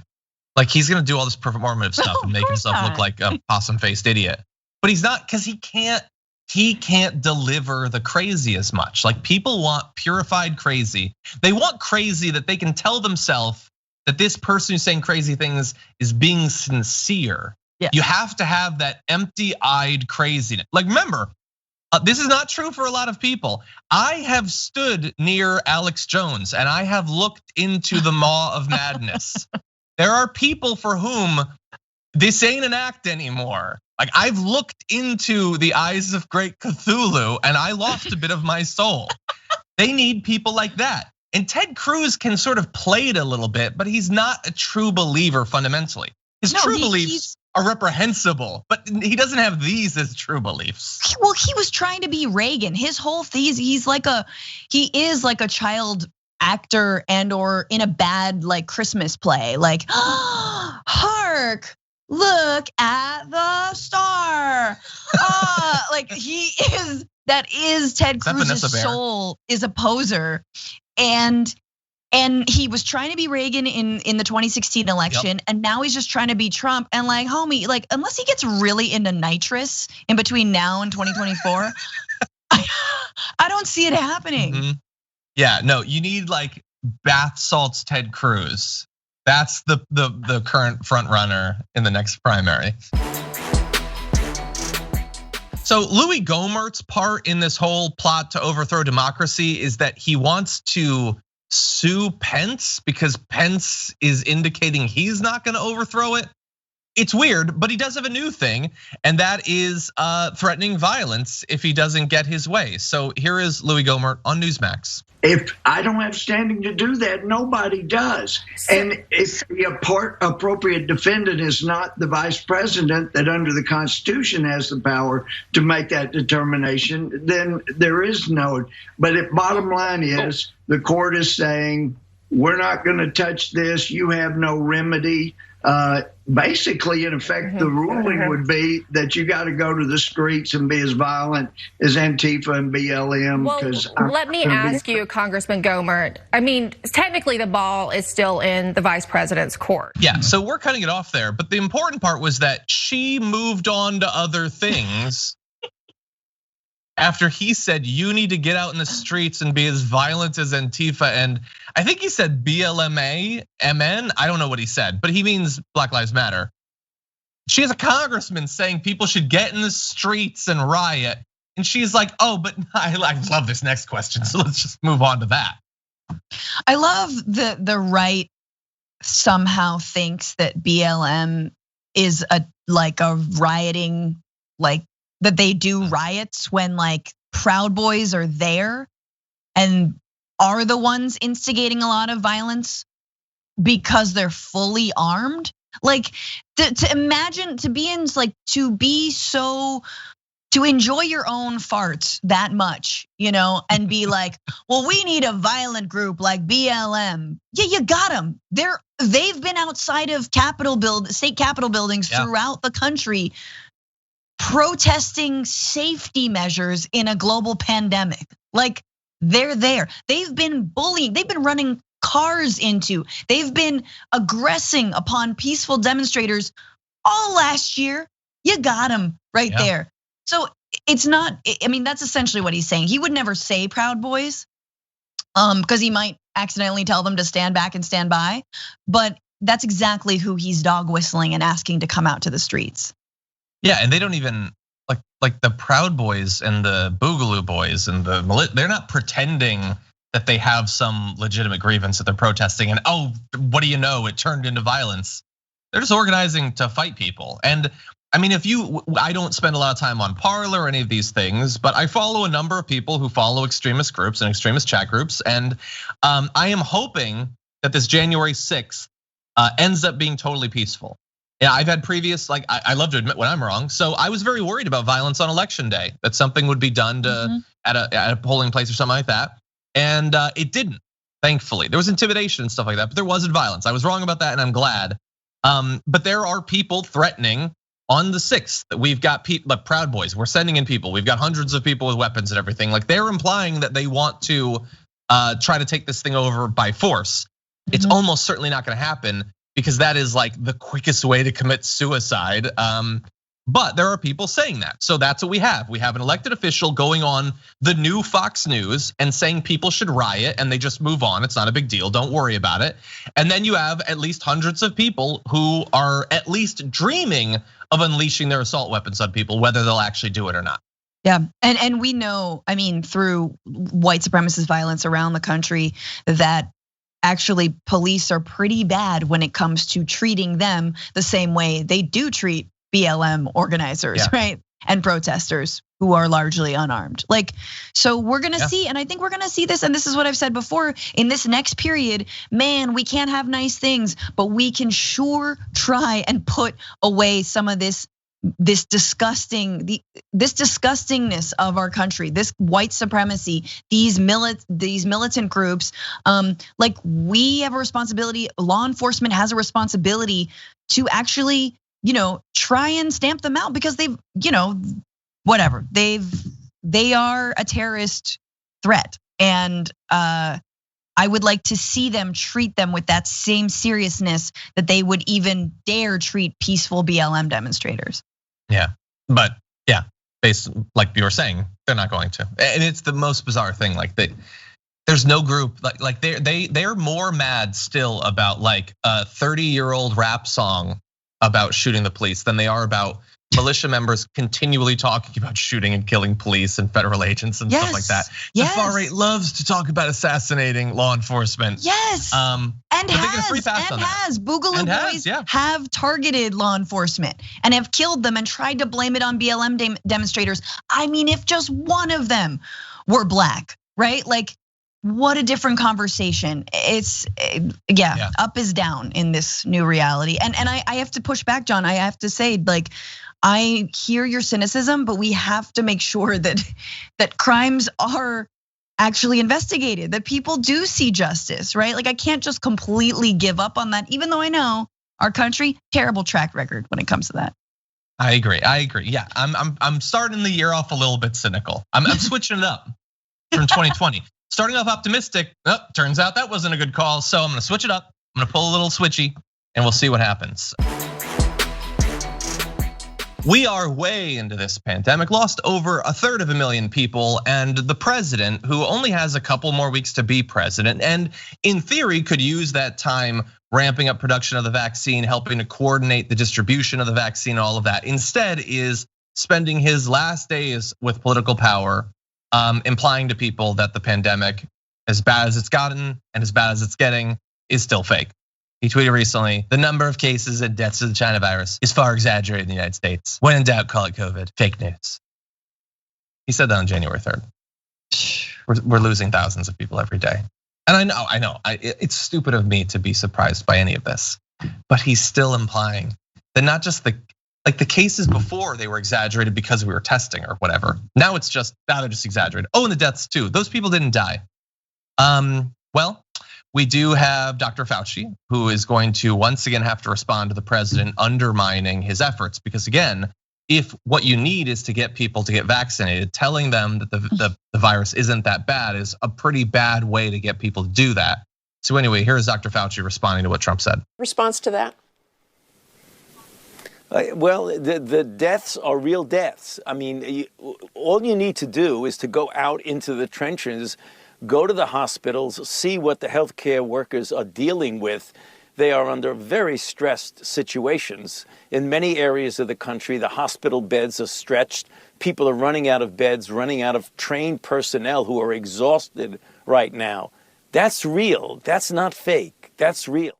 Like, he's going to do all this performative stuff and make himself look like a possum-faced idiot. But he's not, because he can't deliver the crazy as much. Like, people want purified crazy. They want crazy that they can tell themselves that this person who's saying crazy things is being sincere. Yeah. You have to have that empty-eyed craziness. Like, remember, this is not true for a lot of people. I have stood near Alex Jones and I have looked into the maw of madness. There are people for whom this ain't an act anymore. Like, I've looked into the eyes of great Cthulhu and I lost a bit of my soul. They need people like that. And Ted Cruz can sort of play it a little bit, but he's not a true believer fundamentally. His true beliefs are reprehensible, but he doesn't have these as true beliefs. Well, he was trying to be Reagan. His whole thing, he is like a child actor and or in a bad like Christmas play. Like, hark, look at the star. Like that is Ted Cruz's soul is a poser. And he was trying to be Reagan in the 2016 election, and now he's just trying to be Trump. And like, homie, like, unless he gets really into nitrous in between now and 2024, I don't see it happening. Mm-hmm. Yeah, no, you need like bath salts Ted Cruz. That's the current front runner in the next primary. So Louie Gohmert's part in this whole plot to overthrow democracy is that he wants to sue Pence because Pence is indicating he's not going to overthrow it. It's weird, but he does have a new thing, and that is threatening violence if he doesn't get his way. So here is Louie Gohmert on Newsmax. If I don't have standing to do that, nobody does. And if the appropriate defendant is not the vice president that under the Constitution has the power to make that determination, then there is no. But the bottom line is the court is saying, we're not going to touch this. You have no remedy. Basically, in effect, the ruling would be that you got to go to the streets and be as violent as Antifa and BLM. Well, let me ask you, Congressman Gohmert. I mean, technically, the ball is still in the vice president's court. Yeah, so we're cutting it off there. But the important part was that she moved on to other things after he said, you need to get out in the streets and be as violent as Antifa. And I think he said BLMA, MN. I don't know what he said, but he means Black Lives Matter. She has a congressman saying people should get in the streets and riot. And she's like, oh, but I love this next question. So let's just move on to that. I love the right somehow thinks that BLM is a rioting, like that they do riots when like Proud Boys are there and are the ones instigating a lot of violence because they're fully armed. Like to imagine to enjoy your own farts that much, and be like, well, we need a violent group like BLM. Yeah, you got them. They've been outside of state capitol buildings throughout the country protesting safety measures in a global pandemic. Like they're there. They've been bullying. They've been running cars they've been aggressing upon peaceful demonstrators all last year. You got them right there. So it's not, that's essentially what he's saying. He would never say Proud Boys, because he might accidentally tell them to stand back and stand by. But that's exactly who he's dog whistling and asking to come out to the streets. Yeah, and they don't even like the Proud Boys and the Boogaloo Boys and they're not pretending that they have some legitimate grievance that they're protesting and what do you know, it turned into violence. They're just organizing to fight people. And I don't spend a lot of time on Parler or any of these things, but I follow a number of people who follow extremist groups and extremist chat groups. And I am hoping that this January 6th ends up being totally peaceful. Yeah, I've had previous, I love to admit when I'm wrong. So I was very worried about violence on election day, that something would be done at a polling place or something like that. And it didn't, thankfully. There was intimidation and stuff like that, but there wasn't violence. I was wrong about that and I'm glad. But there are people threatening on the 6th that we've got people, like Proud Boys, we're sending in people. We've got hundreds of people with weapons and everything. Like they're implying that they want to try to take this thing over by force. It's almost certainly not gonna happen because that is like the quickest way to commit suicide. But there are people saying that. So that's what we have. We have an elected official going on the new Fox News and saying people should riot and they just move on. It's not a big deal, don't worry about it. And then you have at least hundreds of people who are at least dreaming of unleashing their assault weapons on people, whether they'll actually do it or not. Yeah, and we know, through white supremacist violence around the country, that actually police are pretty bad when it comes to treating them the same way they do treat BLM organizers, right? And protesters who are largely unarmed. So we're gonna see, and I think we're gonna see this, and this is what I've said before, in this next period, man, we can't have nice things, but we can sure try and put away some of this disgustingness of our country, this white supremacy, these militant groups. We have a responsibility, law enforcement has a responsibility to actually, try and stamp them out because they've, they are a terrorist threat. And I would like to see them treat them with that same seriousness that they would even dare treat peaceful BLM demonstrators. Yeah, but based like you were saying, they're not going to. And it's the most bizarre thing, there's no group they're more mad still about a 30-year-old rap song about shooting the police than they are about militia members continually talking about shooting and killing police and federal agents and stuff like that. The far right loves to talk about assassinating law enforcement. Yes, and Boogaloo Boys have targeted law enforcement and have killed them and tried to blame it on BLM demonstrators. If just one of them were black, right? What a different conversation. It's up is down in this new reality. And I have to push back, John. I have to say, I hear your cynicism, but we have to make sure that crimes are actually investigated, that people do see justice, right? I can't just completely give up on that, even though I know our country, terrible track record when it comes to that. I agree. Yeah, I'm starting the year off a little bit cynical. I'm switching it up from 2020. Starting off optimistic, turns out that wasn't a good call. So I'm gonna switch it up. I'm gonna pull a little switchy and we'll see what happens. We are way into this pandemic, lost over 1/3 of a million people, and the president, who only has a couple more weeks to be president, and in theory could use that time ramping up production of the vaccine, helping to coordinate the distribution of the vaccine, all of that, instead is spending his last days with political power, implying to people that the pandemic, as bad as it's gotten and as bad as it's getting, is still fake. He tweeted recently, the number of cases and deaths of the China virus is far exaggerated in the United States. When in doubt, call it COVID. Fake news. He said that on January 3rd. We're losing thousands of people every day. And I know, it's stupid of me to be surprised by any of this, but he's still implying that not just the cases before they were exaggerated because we were testing or whatever. Now they're just exaggerated. Oh, and the deaths too. Those people didn't die. Well, we do have Dr. Fauci, who is going to once again have to respond to the president undermining his efforts, because again, if what you need is to get people to get vaccinated, telling them that the virus isn't that bad is a pretty bad way to get people to do that. So anyway, here's Dr. Fauci responding to what Trump said. Response to that? Well, the deaths are real deaths. I mean, all you need to do is to go out into the trenches, go to the hospitals, see what the healthcare workers are dealing with. They are under very stressed situations. In many areas of the country, the hospital beds are stretched. People are running out of beds, running out of trained personnel who are exhausted right now. That's real. That's not fake. That's real.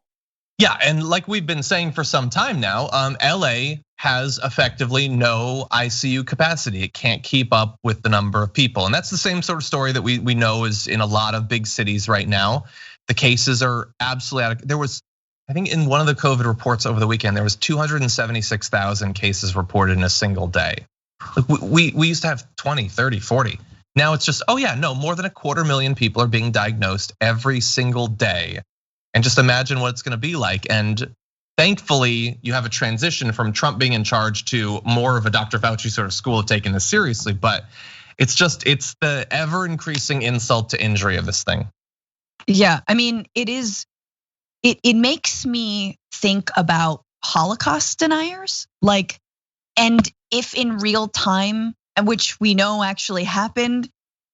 Yeah, and like we've been saying for some time now, LA has effectively no ICU capacity. It can't keep up with the number of people. And that's the same sort of story that we know is in a lot of big cities right now. The cases are absolutely there was, I think in one of the COVID reports over the weekend, there was 276,000 cases reported in a single day. Like we used to have 20, 30, 40. Now it's just, oh yeah, no, more than 250,000 people are being diagnosed every single day. And just imagine what it's gonna be like. And thankfully, you have a transition from Trump being in charge to more of a Dr. Fauci sort of school of taking this seriously. But it's the ever increasing insult to injury of this thing. Yeah, I mean, it makes me think about Holocaust deniers. Like, and if in real time, which we know actually happened,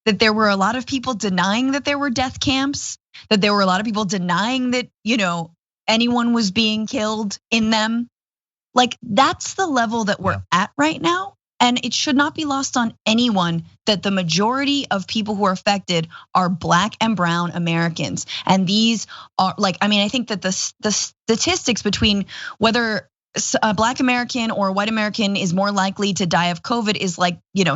that there were a lot of people denying that there were death camps, that there were a lot of people denying that, anyone was being killed in them. Like, that's the level that we're at right now. And it should not be lost on anyone that the majority of people who are affected are Black and brown Americans. And these are I think that the statistics between whether a Black American or a white American is more likely to die of COVID is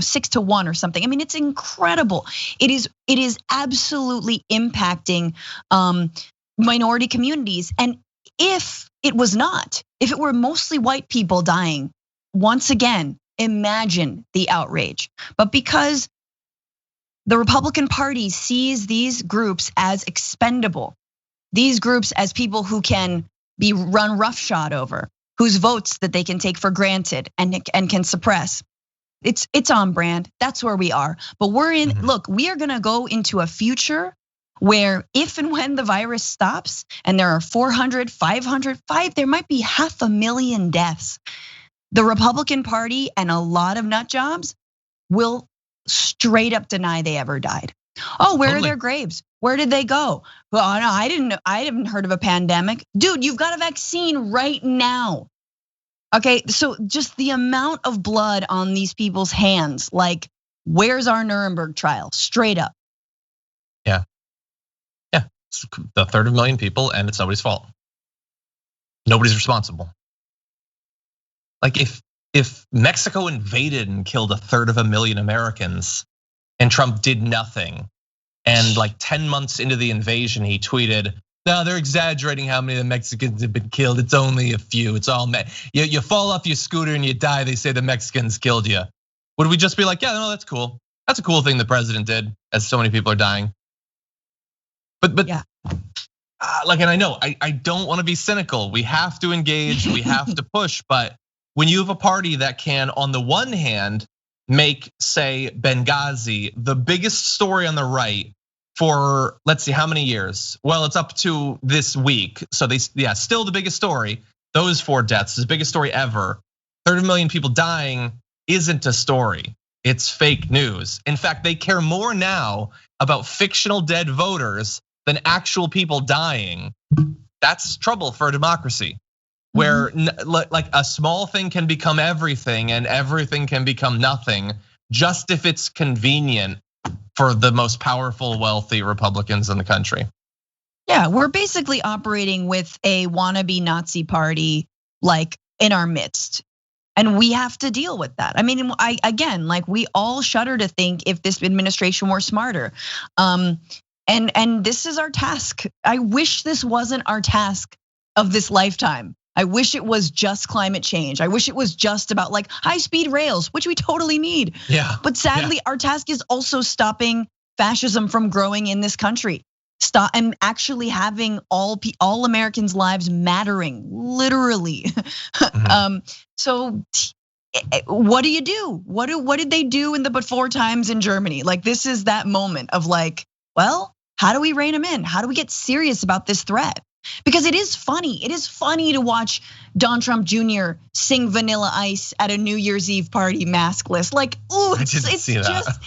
6 to 1 or something. I mean, it's incredible. It is absolutely impacting minority communities. And if it were mostly white people dying, once again, imagine the outrage. But because the Republican Party sees these groups as expendable, these groups as people who can be run roughshod over, whose votes that they can take for granted and can suppress. It's on brand. That's where we are. But we are gonna go into a future where if and when the virus stops and there are 400, 500, there might be 500,000 deaths. The Republican Party and a lot of nut jobs will straight up deny they ever died. Oh, where are their graves? Where did they go? Well, no, I haven't heard of a pandemic. Dude, you've got a vaccine right now. Okay, so just the amount of blood on these people's hands, like, where's our Nuremberg trial? Straight up. Yeah, it's a third of a million people and it's nobody's fault. Nobody's responsible. Like if Mexico invaded and killed a third of a million Americans and Trump did nothing, and 10 months into the invasion, he tweeted, no, they're exaggerating how many of the Mexicans have been killed. It's only a few. It's all you fall off your scooter and you die. They say the Mexicans killed you. Would we just be like, yeah, no, that's cool. That's a cool thing the president did, as so many people are dying. But yeah. And I know I don't want to be cynical. We have to engage. We have to push. But when you have a party that can, on the one hand, make, say, Benghazi the biggest story on the right for, let's see, how many years? Well, it's up to this week. So still the biggest story. Those 4 deaths, the biggest story ever. 30 million people dying isn't a story. It's fake news. In fact, they care more now about fictional dead voters than actual people dying. That's trouble for a democracy, where like a small thing can become everything and everything can become nothing, just if it's convenient for the most powerful, wealthy Republicans in the country. Yeah, we're basically operating with a wannabe Nazi party in our midst. And we have to deal with that. I mean, again, like we all shudder to think if this administration were smarter. And this is our task. I wish this wasn't our task of this lifetime. I wish it was just climate change. I wish it was just about like high-speed rails, which we totally need. Yeah. But sadly, our task is also stopping fascism from growing in this country. Stop and actually having all Americans' lives mattering, literally. So what do you do? What did they do in the before times in Germany? Like this is that moment of like, well, how do we rein them in? How do we get serious about this threat? Because it is funny. It is funny to watch Don Trump Jr. sing Vanilla Ice at a New Year's Eve party maskless. Like, ooh, it's just.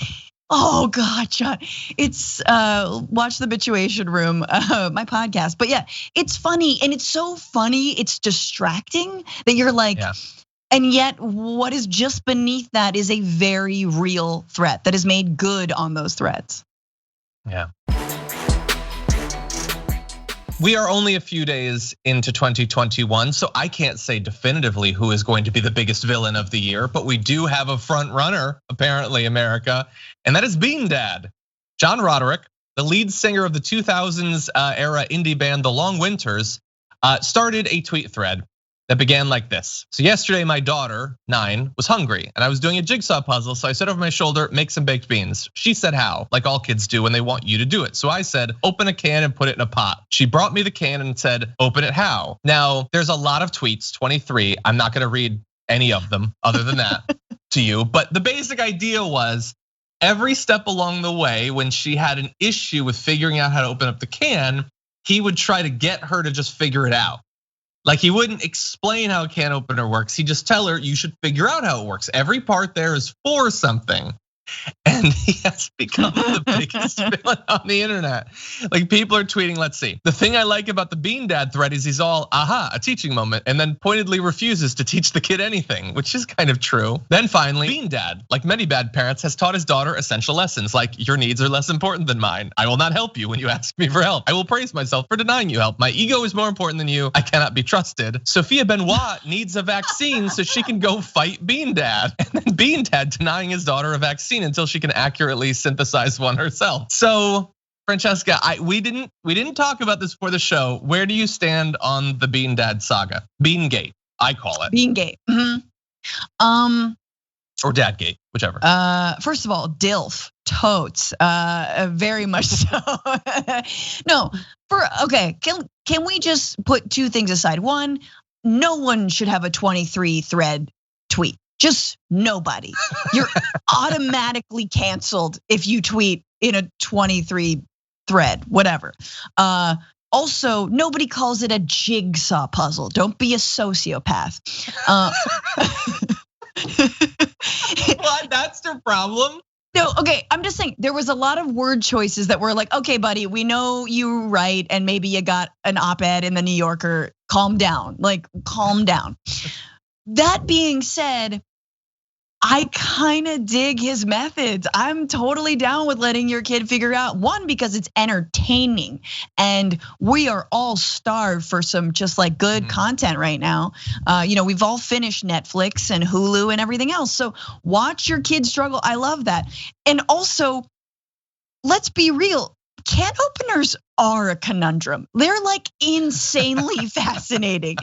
Oh God, John. It's watch the Bituation Room, my podcast. But yeah, it's funny, and it's so funny, it's distracting that you're like, and yet what is just beneath that is a very real threat that is made good on those threats. Yeah. We are only a few days into 2021, so I can't say definitively who is going to be the biggest villain of the year, but we do have a front runner, apparently, America, and that is Bean Dad. John Roderick, the lead singer of the 2000s era indie band The Long Winters, started a tweet thread that began like this. So yesterday, my daughter, 9, was hungry and I was doing a jigsaw puzzle. So I said over my shoulder, make some baked beans. She said how, like all kids do when they want you to do it. So I said, open a can and put it in a pot. She brought me the can and said, open it how? Now, there's a lot of tweets, 23. I'm not gonna read any of them other than that to you. But the basic idea was every step along the way when she had an issue with figuring out how to open up the can, he would try to get her to just figure it out. Like he wouldn't explain how a can opener works. He'd just tell her, you should figure out how it works. Every part there is for something. And he has become the biggest villain on the internet. Like people are tweeting, let's see. The thing I like about the Bean Dad thread is he's all, aha, a teaching moment, and then pointedly refuses to teach the kid anything, which is kind of true. Then finally, Bean Dad, like many bad parents, has taught his daughter essential lessons like your needs are less important than mine. I will not help you when you ask me for help. I will praise myself for denying you help. My ego is more important than you. I cannot be trusted. Sophia Benoit needs a vaccine so she can go fight Bean Dad. And then Bean Dad denying his daughter a vaccine until she can accurately synthesize one herself. So, Francesca, we didn't talk about this for the show. Where do you stand on the Bean Dad saga? Beangate, I call it. Beangate. Or Dadgate, whichever. First of all, DILF, totes, very much so. No, okay, can we just put two things aside? One, no one should have a 23 thread tweet. Just nobody. You're automatically canceled if you tweet in a 23 thread, whatever. Also, nobody calls it a jigsaw puzzle. Don't be a sociopath. What? That's the problem? No, okay, I'm just saying there was a lot of word choices that were like, okay, buddy, we know you write and maybe you got an op-ed in the New Yorker. Calm down, like calm down. That being said, I kind of dig his methods. I'm totally down with letting your kid figure out, one, because it's entertaining and we are all starved for some just like good content right now. We've all finished Netflix and Hulu and everything else. So watch your kids struggle. I love that. And also, let's be real. Can openers are a conundrum. They're like insanely fascinating.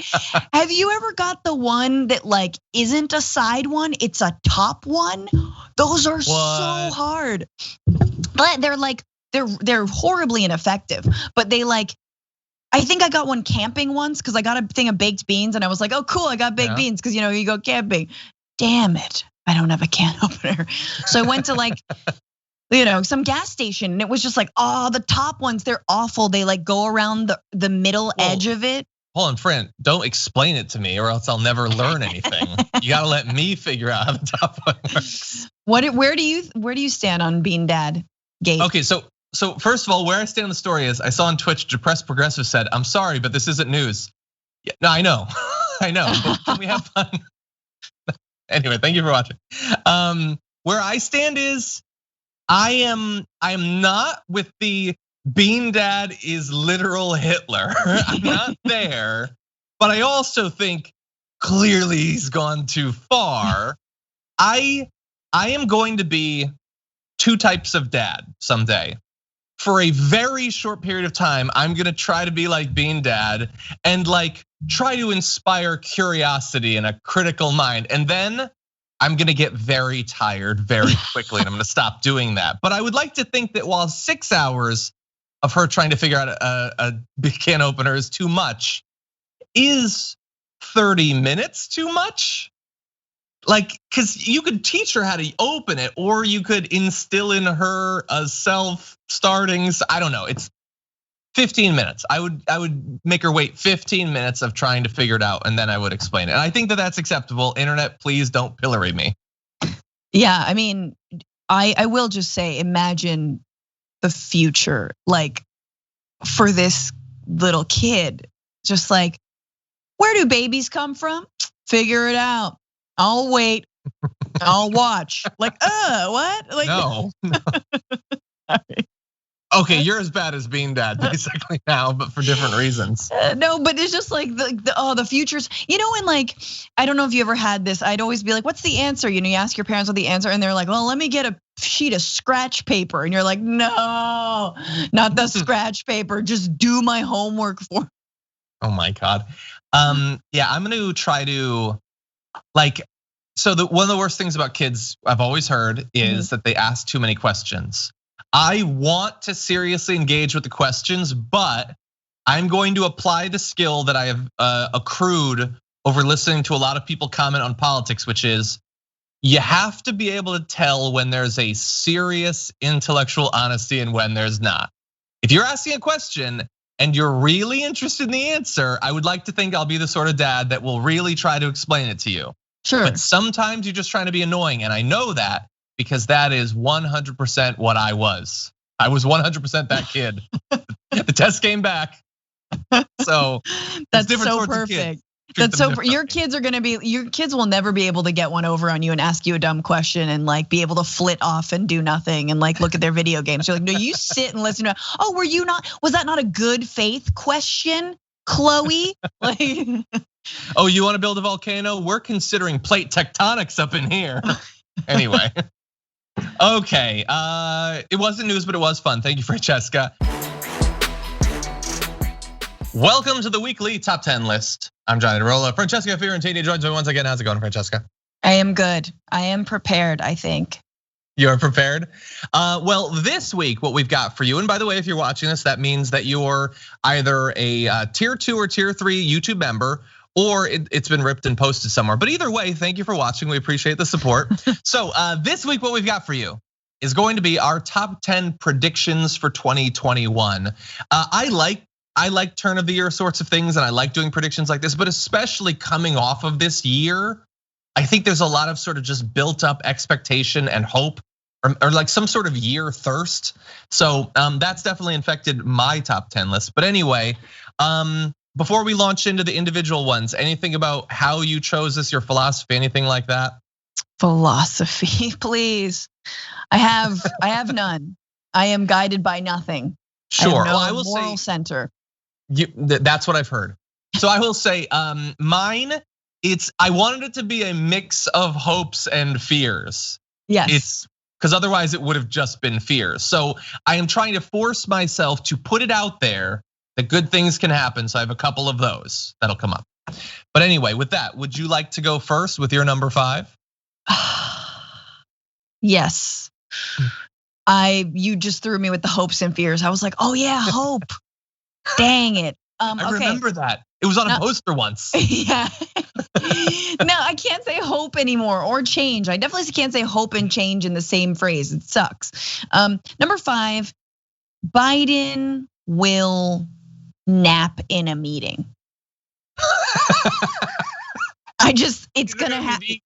Have you ever got the one that like isn't a side one, it's a top one? Those are so hard. But they're like, they're horribly ineffective. But they like, I think I got one camping once because I got a thing of baked beans and I was like, oh cool, I got baked beans because you go camping. Damn it, I don't have a can opener. So I went to like some gas station and it was just like, oh, the top ones, they're awful. They like go around the middle edge of it. Hold on, friend, don't explain it to me or else I'll never learn anything. You gotta let me figure out how the top one works. Where do you stand on Bean Dad Gate? Okay, so first of all, where I stand on the story is I saw on Twitch, Depressed Progressive said, I'm sorry, but this isn't news. Yeah, no, I know, but can we have fun? Anyway, thank you for watching. Where I stand is, I am not with the Bean Dad is literal Hitler. I'm not there, but I also think clearly he's gone too far. I am going to be two types of dad someday. For a very short period of time, I'm gonna try to be like Bean Dad and like try to inspire curiosity and a critical mind. And then I'm gonna get very tired very quickly and I'm gonna stop doing that. But I would like to think that while 6 hours of her trying to figure out a big can opener is too much, is 30 minutes too much? Like, cause you could teach her how to open it, or you could instill in her a self-starting, I don't know, it's 15 minutes. I would make her wait 15 minutes of trying to figure it out, and then I would explain it. And I think that that's acceptable. Internet, please don't pillory me. Yeah, I mean, I will just say, imagine the future, like for this little kid, just like, where do babies come from? Figure it out. I'll wait. I'll watch. Like, what? Like, no. Okay, you're as bad as Bean Dad basically now, but for different reasons. No, but it's just like the futures. You know, when like, I don't know if you ever had this. I'd always be like, "What's the answer?" You know, you ask your parents what the answer, and they're like, "Well, let me get a sheet of scratch paper," and you're like, "No, not the scratch paper. Just do my homework for me." Oh my God. Yeah, I'm gonna try to. Like, so one of the worst things about kids I've always heard is that they ask too many questions. I want to seriously engage with the questions, but I'm going to apply the skill that I have accrued over listening to a lot of people comment on politics, which is you have to be able to tell when there's a serious intellectual honesty and when there's not. If you're asking a question and you're really interested in the answer, I would like to think I'll be the sort of dad that will really try to explain it to you. Sure. But sometimes you're just trying to be annoying, and I know that because that is 100% what I was. I was 100% that kid. The test came back. So that's so perfect. That's so. Your kids will never be able to get one over on you and ask you a dumb question and like be able to flit off and do nothing and like look at their video games. You're like, no, you sit and listen to. Oh, was that not a good faith question, Chloe? Like, oh, you want to build a volcano? We're considering plate tectonics up in here. Anyway, okay. It wasn't news, but it was fun. Thank you, Francesca. Welcome to the weekly top 10 list. I'm Johnny DeRola. Francesca Fiorentini joins me once again. How's it going, Francesca? I am good. I am prepared, I think. You're prepared? Well, this week, what we've got for you, and by the way, if you're watching this, that means that you're either a tier 2 or tier 3 YouTube member, or it's been ripped and posted somewhere. But either way, thank you for watching. We appreciate the support. So this week, what we've got for you is going to be our top 10 predictions for 2021. I like turn of the year sorts of things, and I like doing predictions like this, but especially coming off of this year, I think there's a lot of sort of just built up expectation and hope, or like some sort of year thirst. So that's definitely infected my top 10 list. But anyway, before we launch into the individual ones, anything about how you chose this, your philosophy, anything like that? Philosophy, please. I have none. I am guided by nothing. Sure. I have no moral center. That's what I've heard. So I will say, mine, I wanted it to be a mix of hopes and fears. Yes. Because otherwise it would have just been fears. So I am trying to force myself to put it out there that good things can happen. So I have a couple of those that'll come up. But anyway, with that, would you like to go first with your number 5? Yes. You just threw me with the hopes and fears. I was like, oh yeah, hope. Dang it. I remember that. It was on a poster once. Yeah. No, I can't say hope anymore or change. I definitely can't say hope and change in the same phrase. It sucks. Number 5, Biden will nap in a meeting. It's gonna happen.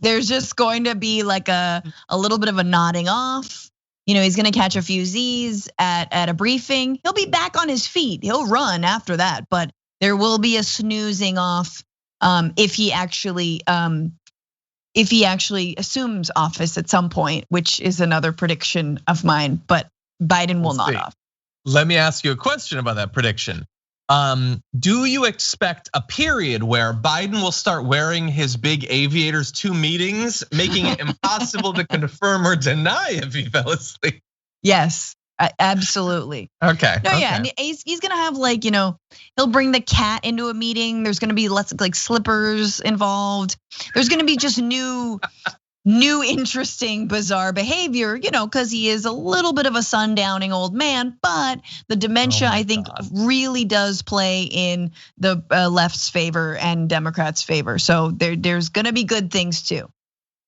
There's just going to be like a little bit of a nodding off. You know, he's gonna catch a few Z's at a briefing. He'll be back on his feet. He'll run after that, but there will be a snoozing off if he actually assumes office at some point, which is another prediction of mine. But Biden will nod off. Let me ask you a question about that prediction. Do you expect a period where Biden will start wearing his big aviators to meetings, making it impossible to confirm or deny if he fell asleep? Yes, absolutely. Okay. No, okay. yeah, and he's gonna have like, he'll bring the cat into a meeting. There's gonna be lots of like slippers involved. There's gonna be just new, interesting, bizarre behavior, because he is a little bit of a sundowning old man, but the dementia, I think, really does play in the left's favor and Democrats' favor. So there's gonna be good things too.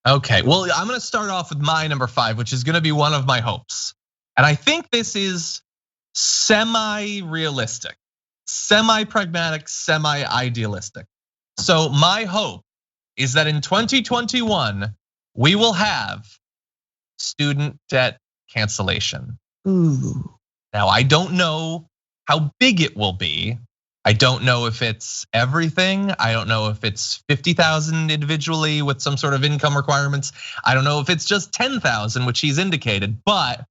Okay, well, I'm gonna start off with my number 5, which is gonna be one of my hopes. And I think this is semi-realistic, semi-pragmatic, semi-idealistic. So my hope is that in 2021, we will have student debt cancellation. Ooh. Now, I don't know how big it will be. I don't know if it's everything. I don't know if it's 50,000 individually with some sort of income requirements. I don't know if it's just 10,000, which he's indicated, but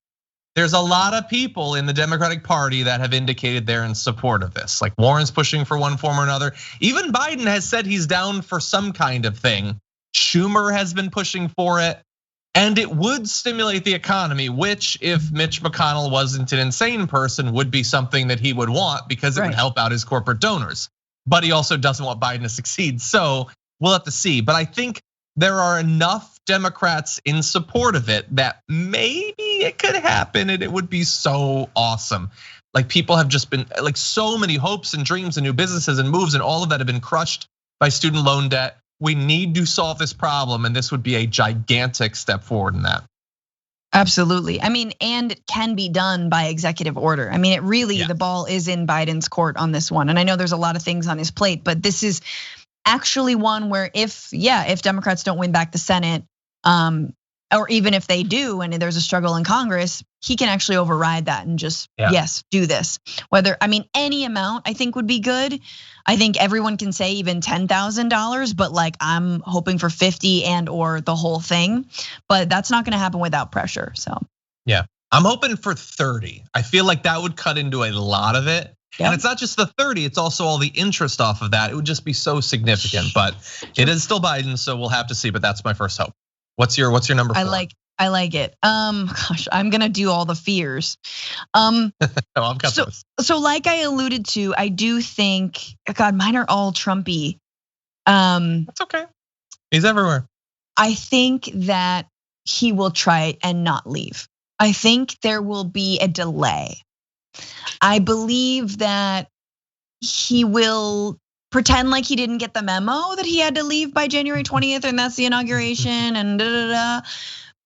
there's a lot of people in the Democratic Party that have indicated they're in support of this. Like Warren's pushing for one form or another. Even Biden has said he's down for some kind of thing. Schumer has been pushing for it. And it would stimulate the economy, which if Mitch McConnell wasn't an insane person, would be something that he would want because it would help out his corporate donors. But he also doesn't want Biden to succeed. So we'll have to see. But I think there are enough Democrats in support of it that maybe it could happen and it would be so awesome. Like people have just been like so many hopes and dreams and new businesses and moves and all of that have been crushed by student loan debt. We need to solve this problem, and this would be a gigantic step forward in that. Absolutely. I mean, and it can be done by executive order. I mean, it really, the ball is in Biden's court on this one. And I know there's a lot of things on his plate, but this is actually one where if Democrats don't win back the Senate, or even if they do and there's a struggle in Congress, he can actually override that and just, yes, do this. Any amount I think would be good. I think everyone can say even $10,000, but like I'm hoping for 50 and or the whole thing, but that's not gonna happen without pressure, so. Yeah, I'm hoping for 30. I feel like that would cut into a lot of it. Yep. And it's not just the 30, it's also all the interest off of that. It would just be so significant, but it is still Biden, so we'll have to see, but that's my first hope. What's your number 4? I like it. Gosh, I'm gonna do all the fears. I've got those. So like I alluded to, I do think, God, mine are all Trumpy. That's okay. He's everywhere. I think that he will try and not leave. I think there will be a delay. I believe that he will pretend like he didn't get the memo that he had to leave by January 20th, and that's the inauguration, and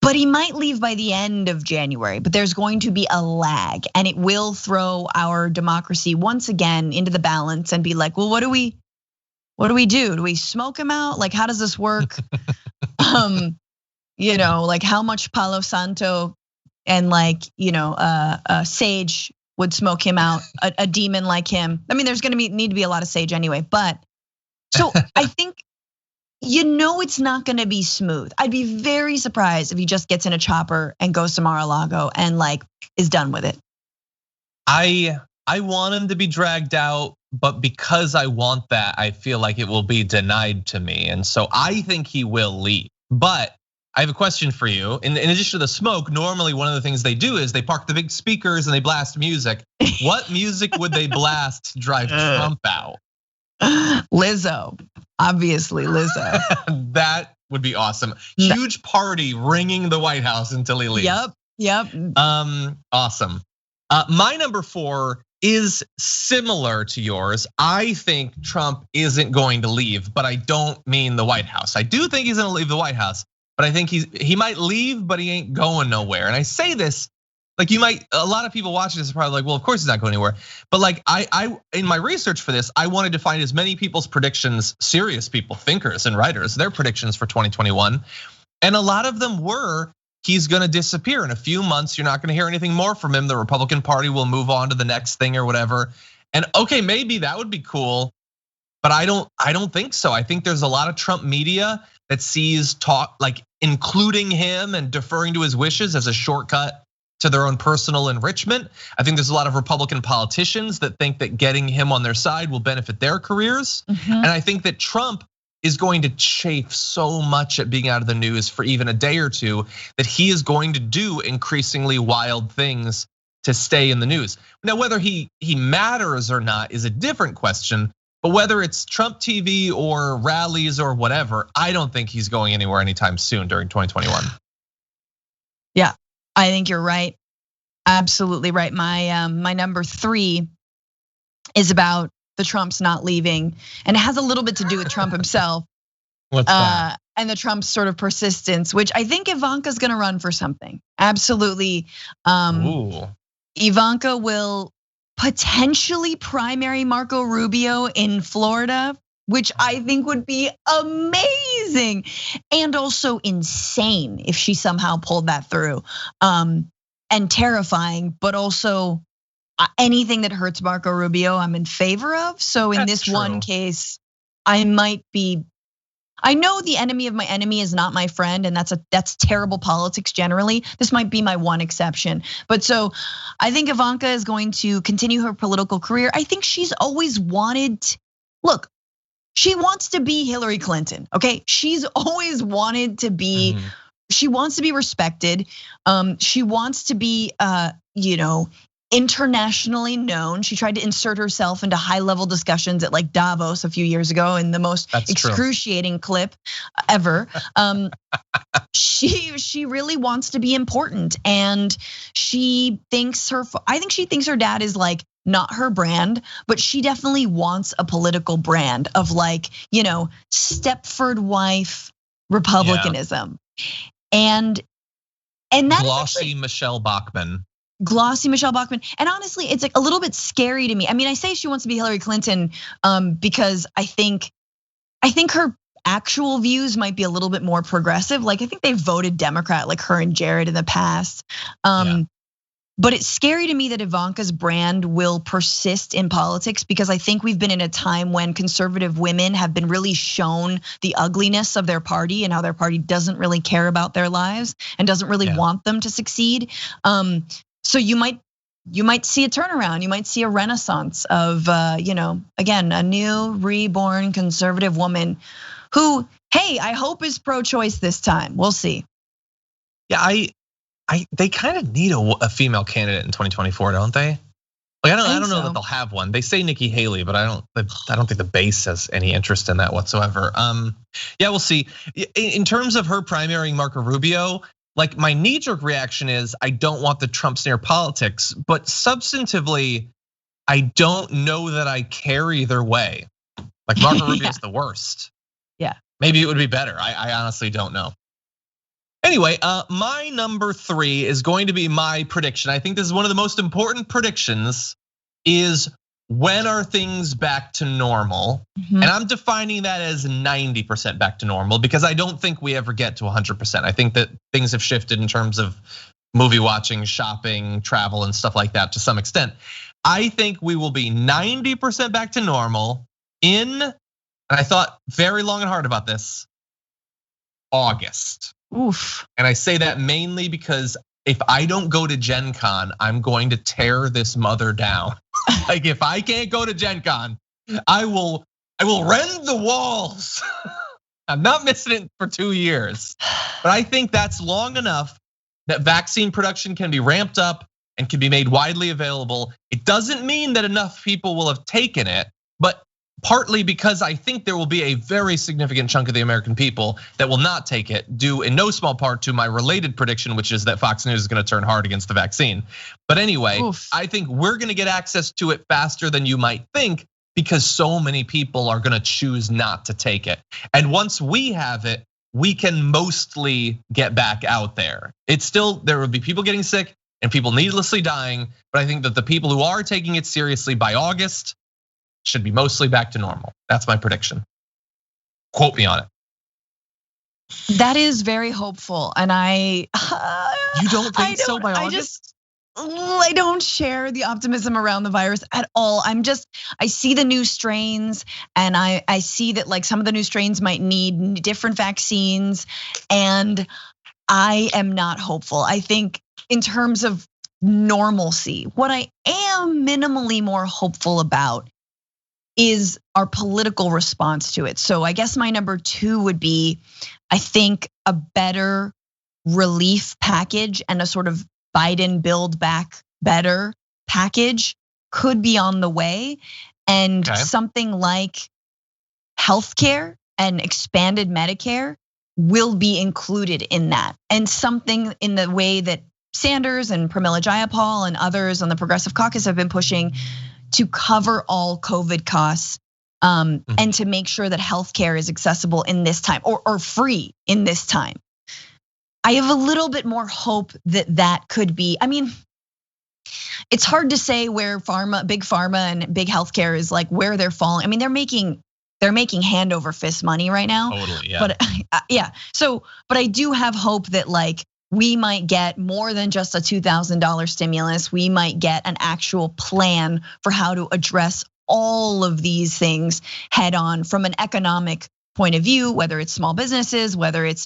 But he might leave by the end of January, but there's going to be a lag, and it will throw our democracy once again into the balance and be like, well, what do we do? Do we smoke him out? Like, how does this work? Like how much Palo Santo and sage would smoke him out, a demon like him. I mean, there's gonna need to be a lot of sage anyway, but so I think it's not gonna be smooth. I'd be very surprised if he just gets in a chopper and goes to Mar-a-Lago and is done with it. I want him to be dragged out, but because I want that, I feel like it will be denied to me. And so I think he will leave. But I have a question for you. In addition to the smoke, normally one of the things they do is they park the big speakers and they blast music. What music would they blast to drive Trump out? Lizzo, obviously Lizzo. That would be awesome. Huge party ringing the White House until he leaves. Yep. Awesome. My number 4 is similar to yours. I think Trump isn't going to leave, but I don't mean the White House. I do think he's gonna leave the White House, but I think he might leave, but he ain't going nowhere. And I say this, a lot of people watching this are probably like, well, of course he's not going anywhere. But I in my research for this, I wanted to find as many people's predictions, serious people, thinkers and writers, their predictions for 2021. And a lot of them were, he's gonna disappear in a few months. You're not gonna hear anything more from him. The Republican Party will move on to the next thing or whatever. And okay, maybe that would be cool, but I don't think so. I think there's a lot of Trump media that sees including him and deferring to his wishes as a shortcut to their own personal enrichment. I think there's a lot of Republican politicians that think that getting him on their side will benefit their careers. And I think that Trump is going to chafe so much at being out of the news for even a day or two that he is going to do increasingly wild things to stay in the news. Now, whether he matters or not is a different question, but whether it's Trump TV or rallies or whatever, I don't think he's going anywhere anytime soon during 2021. Yeah, I think you're right. Absolutely right. My number 3 is about the Trumps not leaving, and it has a little bit to do with Trump himself. What's that? And the Trump sort of persistence, which I think Ivanka's gonna run for something. Absolutely. Ivanka will potentially primary Marco Rubio in Florida, which I think would be amazing and also insane if she somehow pulled that through. And terrifying, but also anything that hurts Marco Rubio, I'm in favor of. So in this one case, I might be. I know the enemy of my enemy is not my friend, and that's terrible politics generally. This might be my one exception. But so I think Ivanka is going to continue her political career. I think she's always wanted, look, she wants to be Hillary Clinton, okay? She's always wanted to be, she wants to be respected. She wants to be, internationally known. She tried to insert herself into high-level discussions at like Davos a few years ago in the most excruciating clip ever. She really wants to be important, and I think she thinks her dad is like not her brand, but she definitely wants a political brand of like, Stepford wife Republicanism, and that glossy Michelle Bachmann. Glossy Michelle Bachmann. And honestly, it's like a little bit scary to me. I mean, I say she wants to be Hillary Clinton because I think her actual views might be a little bit more progressive. Like I think they voted Democrat like her and Jared in the past. But it's scary to me that Ivanka's brand will persist in politics because I think we've been in a time when conservative women have been really shown the ugliness of their party and how their party doesn't really care about their lives and doesn't really want them to succeed. So you might see a turnaround. You might see a renaissance of, again, a new reborn conservative woman who, hey, I hope is pro-choice this time. We'll see. Yeah, they kind of need a female candidate in 2024, don't they? Like I don't know that they'll have one. They say Nikki Haley, but I don't think the base has any interest in that whatsoever. Yeah, we'll see. In terms of her primarying Marco Rubio, like my knee-jerk reaction is I don't want the Trump smear politics, but substantively, I don't know that I care either way. Like Marco Rubio is the worst. Yeah. Maybe it would be better. I honestly don't know. Anyway, my number 3 is going to be my prediction. I think this is one of the most important predictions is when are things back to normal? And I'm defining that as 90% back to normal because I don't think we ever get to 100%. I think that things have shifted in terms of movie watching, shopping, travel, and stuff like that to some extent. I think we will be 90% back to normal and I thought very long and hard about this, August. Oof. And I say that mainly because if I don't go to Gen Con, I'm going to tear this mother down. Like if I can't go to Gen Con, I will rend the walls. I'm not missing it for 2 years. But I think that's long enough that vaccine production can be ramped up and can be made widely available. It doesn't mean that enough people will have taken it, but partly because I think there will be a very significant chunk of the American people that will not take it, due in no small part to my related prediction, which is that Fox News is gonna turn hard against the vaccine. But anyway, I think we're gonna get access to it faster than you might think because so many people are gonna choose not to take it. And once we have it, we can mostly get back out there. It's still, there will be people getting sick and people needlessly dying, but I think that the people who are taking it seriously by August should be mostly back to normal. That's my prediction. Quote me on it. That is very hopeful, and you don't think so by August? I don't share the optimism around the virus at all. I see the new strains, and I see that like some of the new strains might need different vaccines, and I am not hopeful. I think in terms of normalcy. What I am minimally more hopeful about is our political response to it. So I guess my number 2 would be, I think a better relief package and a sort of Biden build back better package could be on the way. And something like healthcare and expanded Medicare will be included in that. And something in the way that Sanders and Pramila Jayapal and others on the Progressive Caucus have been pushing to cover all COVID costs, and to make sure that healthcare is accessible in this time or free in this time. I have a little bit more hope that that could be. I mean, it's hard to say where big pharma and big healthcare is like where they're falling. I mean, they're making hand over fist money right now. Totally, yeah. But yeah, but I do have hope that like we might get more than just a $2,000 stimulus. We might get an actual plan for how to address all of these things head on from an economic point of view, whether it's small businesses, whether it's,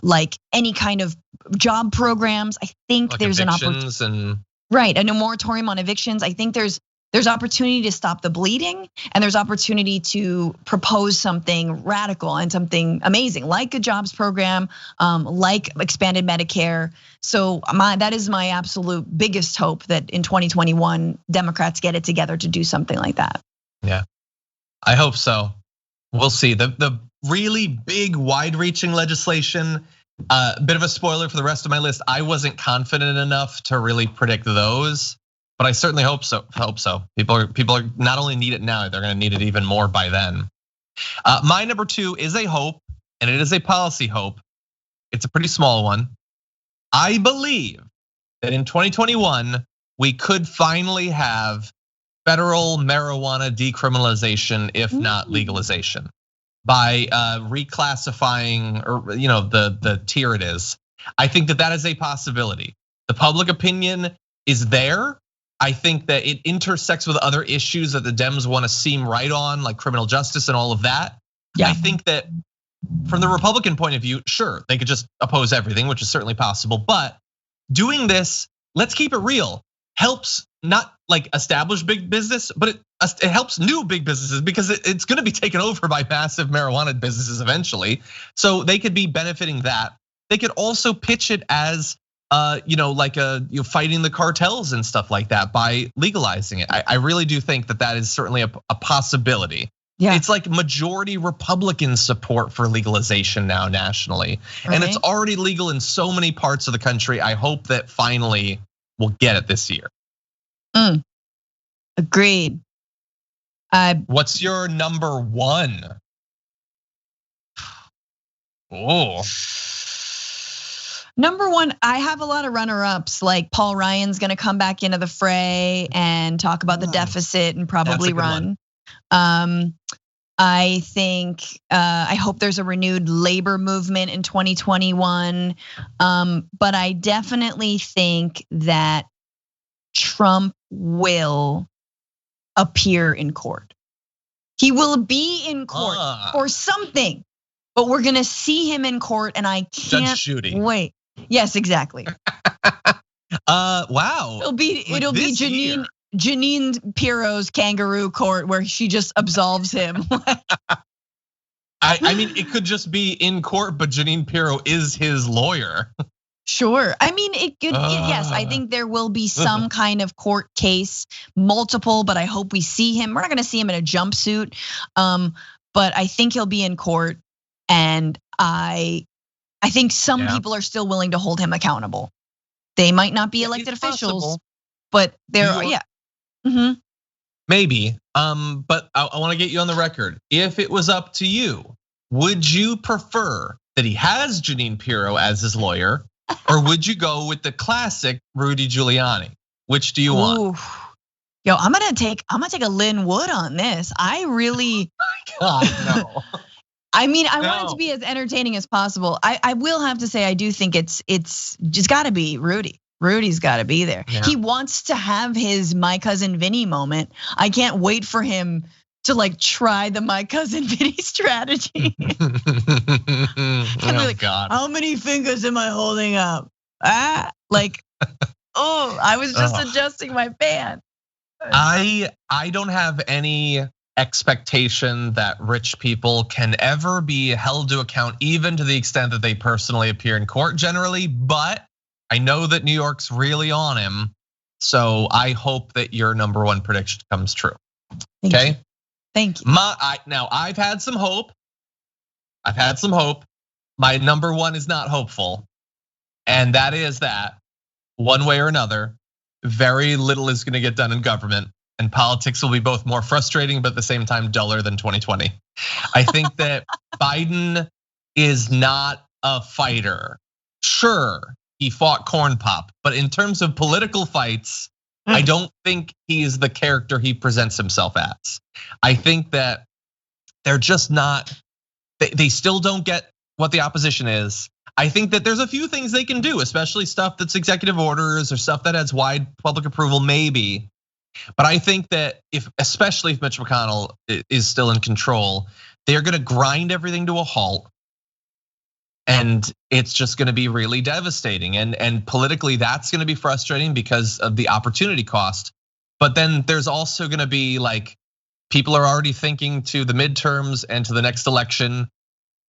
like any kind of job programs. I think like there's an opportunity, right? And a moratorium on evictions. I think there's opportunity to stop the bleeding, and there's opportunity to propose something radical and something amazing, like a jobs program, like expanded Medicare. So that is my absolute biggest hope, that in 2021, Democrats get it together to do something like that. Yeah, I hope so. We'll see. The really big, wide-reaching legislation. Bit of a spoiler for the rest of my list. I wasn't confident enough to really predict those. But I certainly hope so. People are not only need it now, they're going to need it even more by then. My number 2 is a hope, and it is a policy hope. It's a pretty small one. I believe that in 2021 we could finally have federal marijuana decriminalization, if not legalization, by reclassifying or the tier it is. I think that is a possibility. The public opinion is there. I think that it intersects with other issues that the Dems want to seem right on, like criminal justice and all of that. Yeah. I think that from the Republican point of view, sure, they could just oppose everything, which is certainly possible. But doing this, let's keep it real, helps not like establish big business, but it helps new big businesses because it's going to be taken over by massive marijuana businesses eventually. So they could be benefiting that. They could also pitch it as like fighting the cartels and stuff like that by legalizing it. I really do think that is certainly a possibility. Yeah. It's like majority Republican support for legalization now nationally. Right. And it's already legal in so many parts of the country. I hope that finally we'll get it this year. Agreed. What's your number 1? Oh. Number 1, I have a lot of runner-ups, like Paul Ryan's gonna come back into the fray and talk about the deficit and probably run. I think, I hope there's a renewed labor movement in 2021. But I definitely think that Trump will appear in court. He will be in court for something, but we're gonna see him in court, and I can't wait. Yes, exactly. Wow. It'll be Jeanine Pirro's kangaroo court where she just absolves him. I mean, it could just be in court, but Jeanine Pirro is his lawyer. Sure. I mean, it could. Yes, I think there will be some kind of court case, multiple, but I hope we see him. We're not going to see him in a jumpsuit, but I think he'll be in court, and I think some people are still willing to hold him accountable. They might not be elected officials, but they're Maybe, but I want to get you on the record. If it was up to you, would you prefer that he has Jeanine Pirro as his lawyer, or would you go with the classic Rudy Giuliani? Which do you want? Ooh. Yo, I'm gonna take a Lynn Wood on this. I really, God, no. I mean, I want it to be as entertaining as possible. I will have to say, I do think it's just got to be Rudy. Rudy's got to be there. Yeah. He wants to have his My Cousin Vinny moment. I can't wait for him to like try the My Cousin Vinny strategy. Oh, like, God. How many fingers am I holding up? Like Oh, I was just adjusting my fan. I don't have any expectation that rich people can ever be held to account, even to the extent that they personally appear in court generally, but I know that New York's really on him. So I hope that your number one prediction comes true. Okay? Thank you. Now I've had some hope. My number one is not hopeful. And that is that one way or another, very little is gonna get done in government, and politics will be both more frustrating, but at the same time duller than 2020. I think that Biden is not a fighter. Sure, he fought Corn Pop, but in terms of political fights, I don't think he is the character he presents himself as. I think that they're just not, they still don't get what the opposition is. I think that there's a few things they can do, especially stuff that's executive orders or stuff that has wide public approval, maybe. But I think that especially if Mitch McConnell is still in control, they're gonna grind everything to a halt. And it's just gonna be really devastating. And politically, that's gonna be frustrating because of the opportunity cost. But then there's also gonna be like, people are already thinking to the midterms and to the next election.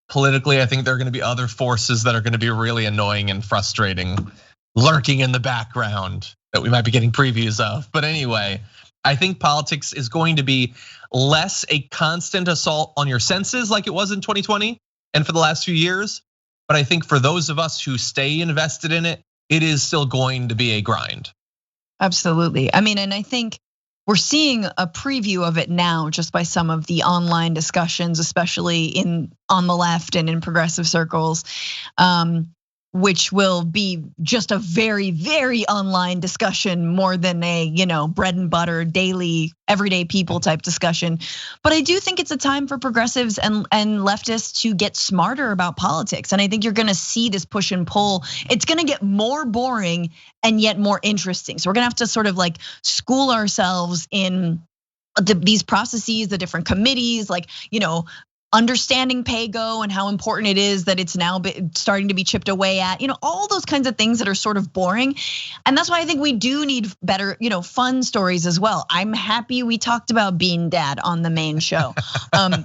Politically, I think there are gonna be other forces that are gonna be really annoying and frustrating, lurking in the background that we might be getting previews of. But anyway, I think politics is going to be less a constant assault on your senses like it was in 2020 and for the last few years. But I think for those of us who stay invested in it, it is still going to be a grind. Absolutely. I mean, and I think we're seeing a preview of it now just by some of the online discussions, especially on the left and in progressive circles, which will be just a very, very online discussion more than a bread and butter daily everyday people type discussion. But I do think it's a time for progressives and leftists to get smarter about politics. And I think you're gonna see this push and pull. It's gonna get more boring and yet more interesting. So we're gonna have to sort of like school ourselves in these processes, the different committees, like, understanding pay-go and how important it is that it's now starting to be chipped away at, all those kinds of things that are sort of boring. And that's why I think we do need better, fun stories as well. I'm happy we talked about Bean Dad on the main show. And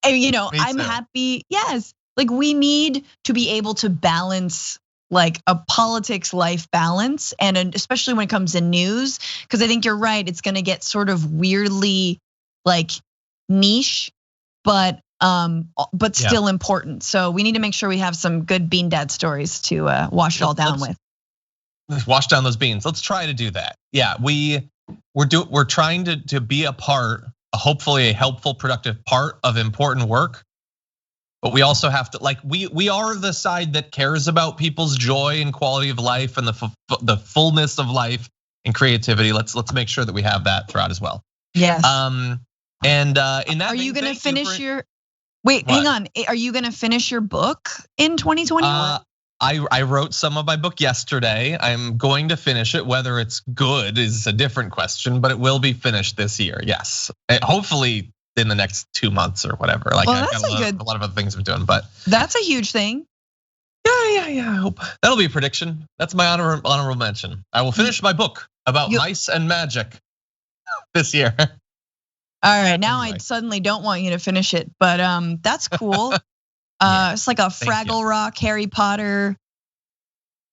I'm happy, yes. Like we need to be able to balance like a politics life balance, and especially when it comes to news, because I think you're right, it's gonna get sort of weirdly like niche, but still important. So we need to make sure we have some good Bean Dad stories to wash it all down with. Let's wash down those beans. Let's try to do that. Yeah, we're trying to be a part, hopefully a helpful, productive part of important work. But we also have to, like, we are the side that cares about people's joy and quality of life and the fullness of life and creativity. Let's make sure that we have that throughout as well. Yes. And in that, are you gonna finish your? Wait, hang on. Are you gonna finish your book in 2021? I wrote some of my book yesterday. I'm going to finish it. Whether it's good is a different question, but it will be finished this year. Yes, hopefully in the next 2 months or whatever. Like I've got a lot of other things I'm doing, but that's a huge thing. Yeah. I hope that'll be a prediction. That's my honorable mention. I will finish my book about mice and magic this year. All right, now I suddenly don't want you to finish it, but that's cool. It's like a Fraggle Rock, Harry Potter.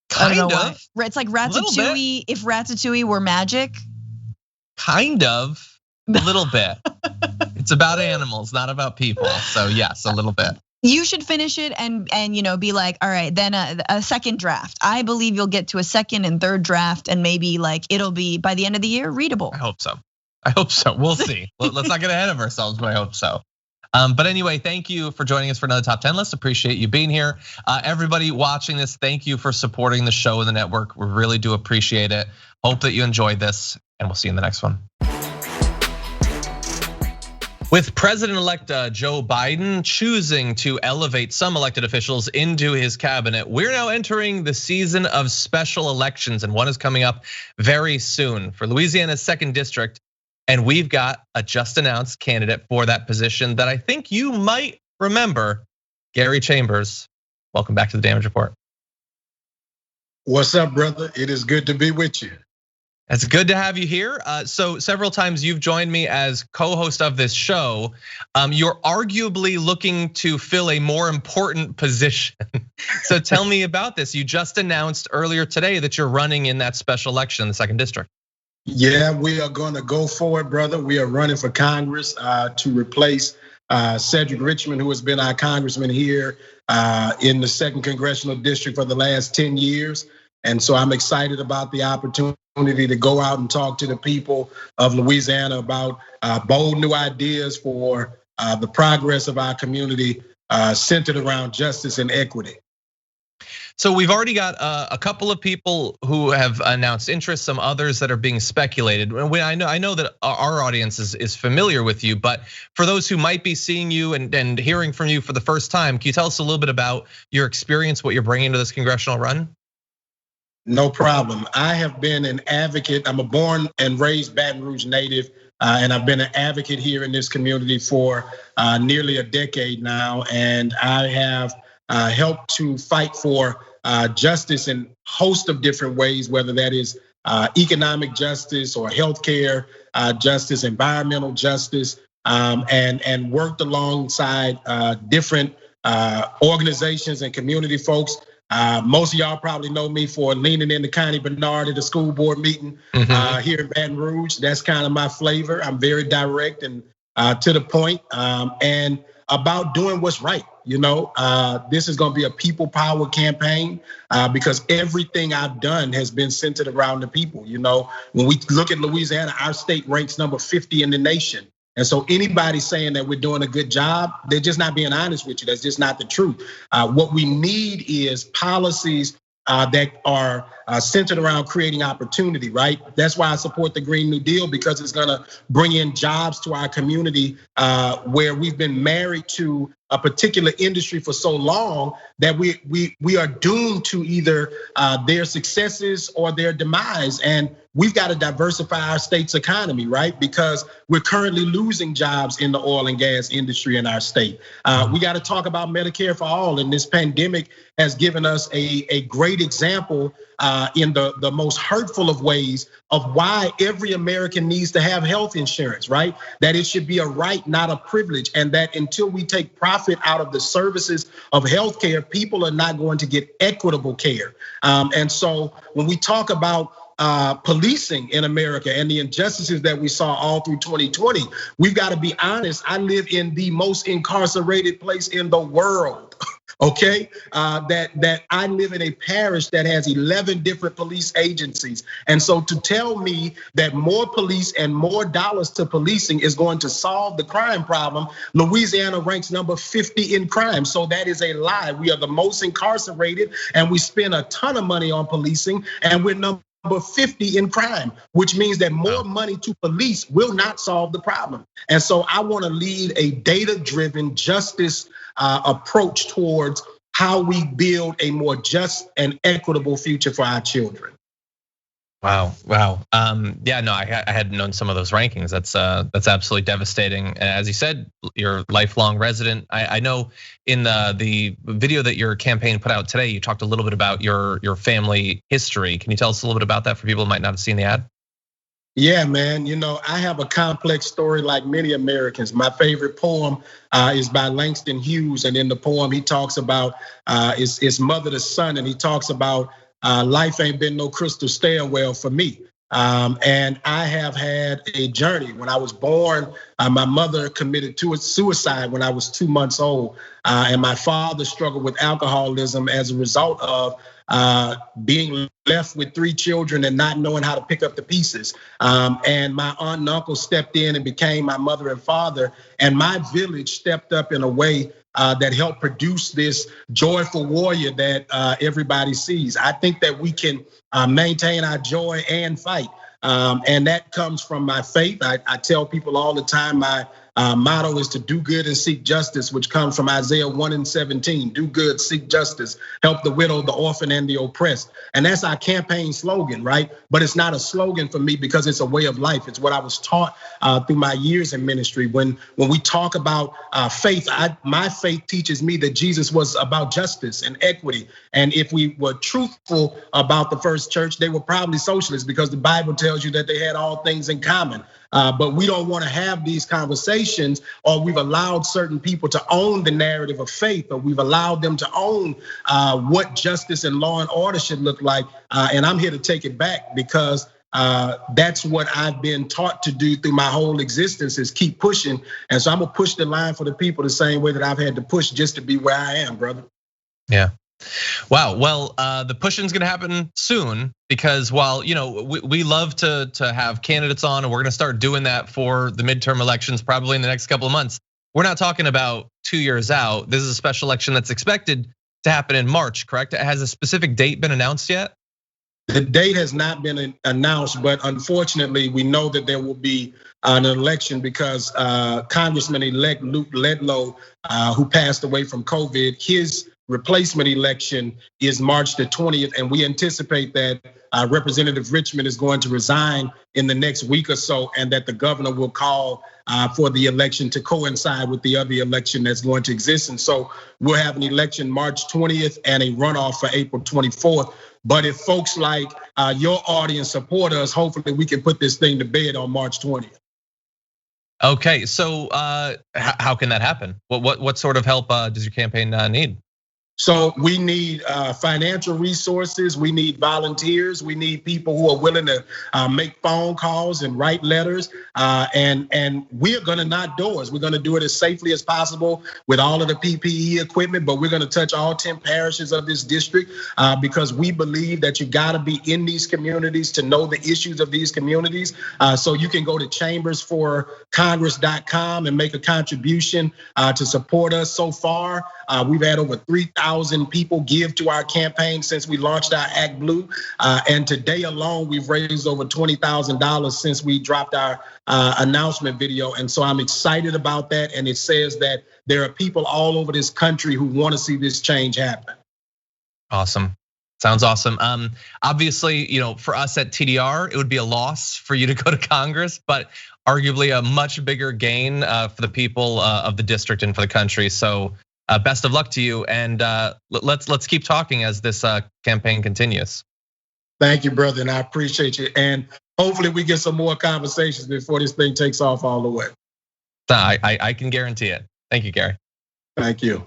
Kind of. It's like Ratatouille if Ratatouille were magic. Kind of, a little bit. It's about animals, not about people. So yes, a little bit. You should finish it and be like, all right, then a second draft. I believe you'll get to a second and third draft, and maybe like it'll be by the end of the year readable. I hope so. We'll see. Let's not get ahead of ourselves, but I hope so. But anyway, thank you for joining us for another Top 10 list. Appreciate you being here. Everybody watching this, thank you for supporting the show and the network. We really do appreciate it. Hope that you enjoyed this, and we'll see you in the next one. With President-elect Joe Biden choosing to elevate some elected officials into his cabinet, we're now entering the season of special elections, and one is coming up very soon for Louisiana's 2nd District. And we've got a just announced candidate for that position that I think you might remember, Gary Chambers. Welcome back to the Damage Report. What's up, brother? It is good to be with you. It's good to have you here. So several times you've joined me as co-host of this show. You're arguably looking to fill a more important position. So tell me about this. You just announced earlier today that you're running in that special election in the 2nd District. Yeah, we are going to go for it, brother. We are running for Congress to replace Cedric Richmond, who has been our congressman here in the 2nd Congressional District for the last 10 years. And so I'm excited about the opportunity to go out and talk to the people of Louisiana about bold new ideas for the progress of our community centered around justice and equity. So we've already got a couple of people who have announced interest, some others that are being speculated. I know that our audience is familiar with you, but for those who might be seeing you and hearing from you for the first time, can you tell us a little bit about your experience, what you're bringing to this congressional run? No problem. I have been an advocate. I'm a born and raised Baton Rouge native, and I've been an advocate here in this community for nearly a decade now. And I have helped to fight for justice in a host of different ways, whether that is economic justice or healthcare justice, environmental justice, and worked alongside different organizations and community folks. Most of y'all probably know me for leaning into Connie Bernard at the school board meeting here in Baton Rouge. That's kind of my flavor. I'm very direct and to the point, and about doing what's right. This is going to be a people power campaign because everything I've done has been centered around the people. When we look at Louisiana, our state ranks number 50 in the nation. And so anybody saying that we're doing a good job, they're just not being honest with you. That's just not the truth. What we need is policies that are centered around creating opportunity, right? That's why I support the Green New Deal, because it's gonna bring in jobs to our community where we've been married to a particular industry for so long that we are doomed to either their successes or their demise. And we've got to diversify our state's economy, right? Because we're currently losing jobs in the oil and gas industry in our state. We got to talk about Medicare for all, and this pandemic has given us a great example in the most hurtful of ways of why every American needs to have health insurance, right? That it should be a right, not a privilege, and that until we take profit out of the services of healthcare, people are not going to get equitable care. And so when we talk about policing in America and the injustices that we saw all through 2020, we've got to be honest. I live in the most incarcerated place in the world. Okay, that I live in a parish that has 11 different police agencies. And so to tell me that more police and more dollars to policing is going to solve the crime problem, Louisiana ranks number 50 in crime. So that is a lie. We are the most incarcerated and we spend a ton of money on policing, and we're number 50 in crime, which means that more money to police will not solve the problem. And so I want to lead a data-driven justice approach towards how we build a more just and equitable future for our children. Wow. Yeah, no, I hadn't known some of those rankings. That's absolutely devastating. As you said, you're a lifelong resident. I know in the video that your campaign put out today, you talked a little bit about your family history. Can you tell us a little bit about that for people who might not have seen the ad? Yeah, man. I have a complex story like many Americans. My favorite poem is by Langston Hughes, and in the poem he talks about his mother to son, and he talks about life ain't been no crystal stairwell for me. And I have had a journey. When I was born, my mother committed suicide when I was 2 months old. And my father struggled with alcoholism as a result of being left with 3 children and not knowing how to pick up the pieces. And my aunt and uncle stepped in and became my mother and father. And my village stepped up in a way that helped produce this joyful warrior that everybody sees. I think that we can maintain our joy and fight. And that comes from my faith. I tell people all the time, my motto is to do good and seek justice, which comes from Isaiah 1:17. Do good, seek justice, help the widow, the orphan, and the oppressed. And that's our campaign slogan, right? But it's not a slogan for me because it's a way of life. It's what I was taught through my years in ministry. When we talk about faith, my faith teaches me that Jesus was about justice and equity. And if we were truthful about the first church, they were probably socialists because the Bible tells you that they had all things in common. But we don't want to have these conversations, or we've allowed certain people to own the narrative of faith, or we've allowed them to own what justice and law and order should look like. And I'm here to take it back because that's what I've been taught to do through my whole existence, is keep pushing. And so I'm gonna push the line for the people the same way that I've had to push just to be where I am, brother. Yeah. Wow. Well, the pushing's gonna happen soon because while we love to have candidates on, and we're gonna start doing that for the midterm elections probably in the next couple of months. We're not talking about 2 years out. This is a special election that's expected to happen in March, correct? Has a specific date been announced yet? The date has not been announced, but unfortunately, we know that there will be an election because Congressman-elect Luke Ledlow, who passed away from COVID, his replacement election is March the 20th, and we anticipate that Representative Richmond is going to resign in the next week or so, and that the governor will call for the election to coincide with the other election that's going to exist. And so we'll have an election March 20th and a runoff for April 24th. But if folks like your audience support us, hopefully we can put this thing to bed on March 20th. Okay, so how can that happen? What sort of help does your campaign need? So we need financial resources, we need volunteers, we need people who are willing to make phone calls and write letters. And we are gonna knock doors. We're gonna do it as safely as possible with all of the PPE equipment, but we're gonna touch all 10 parishes of this district because we believe that you gotta be in these communities to know the issues of these communities. So you can go to chambersforcongress.com and make a contribution to support us. So far, we've had over 3,000 people give to our campaign since we launched our Act Blue. And today alone, we've raised over $20,000 since we dropped our announcement video. And so I'm excited about that. And it says that there are people all over this country who want to see this change happen. Awesome. Sounds awesome. Obviously, for us at TDR, it would be a loss for you to go to Congress, but arguably a much bigger gain for the people of the district and for the country. So best of luck to you, and let's keep talking as this campaign continues. Thank you, brother, and I appreciate you. And hopefully we get some more conversations before this thing takes off all the way. I can guarantee it. Thank you, Gary. Thank you.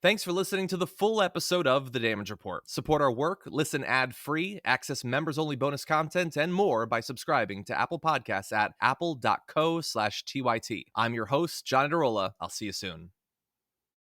Thanks for listening to the full episode of The Damage Report. Support our work, listen ad-free, access members-only bonus content, and more by subscribing to Apple Podcasts at apple.co/TYT. I'm your host, John Adarola. I'll see you soon.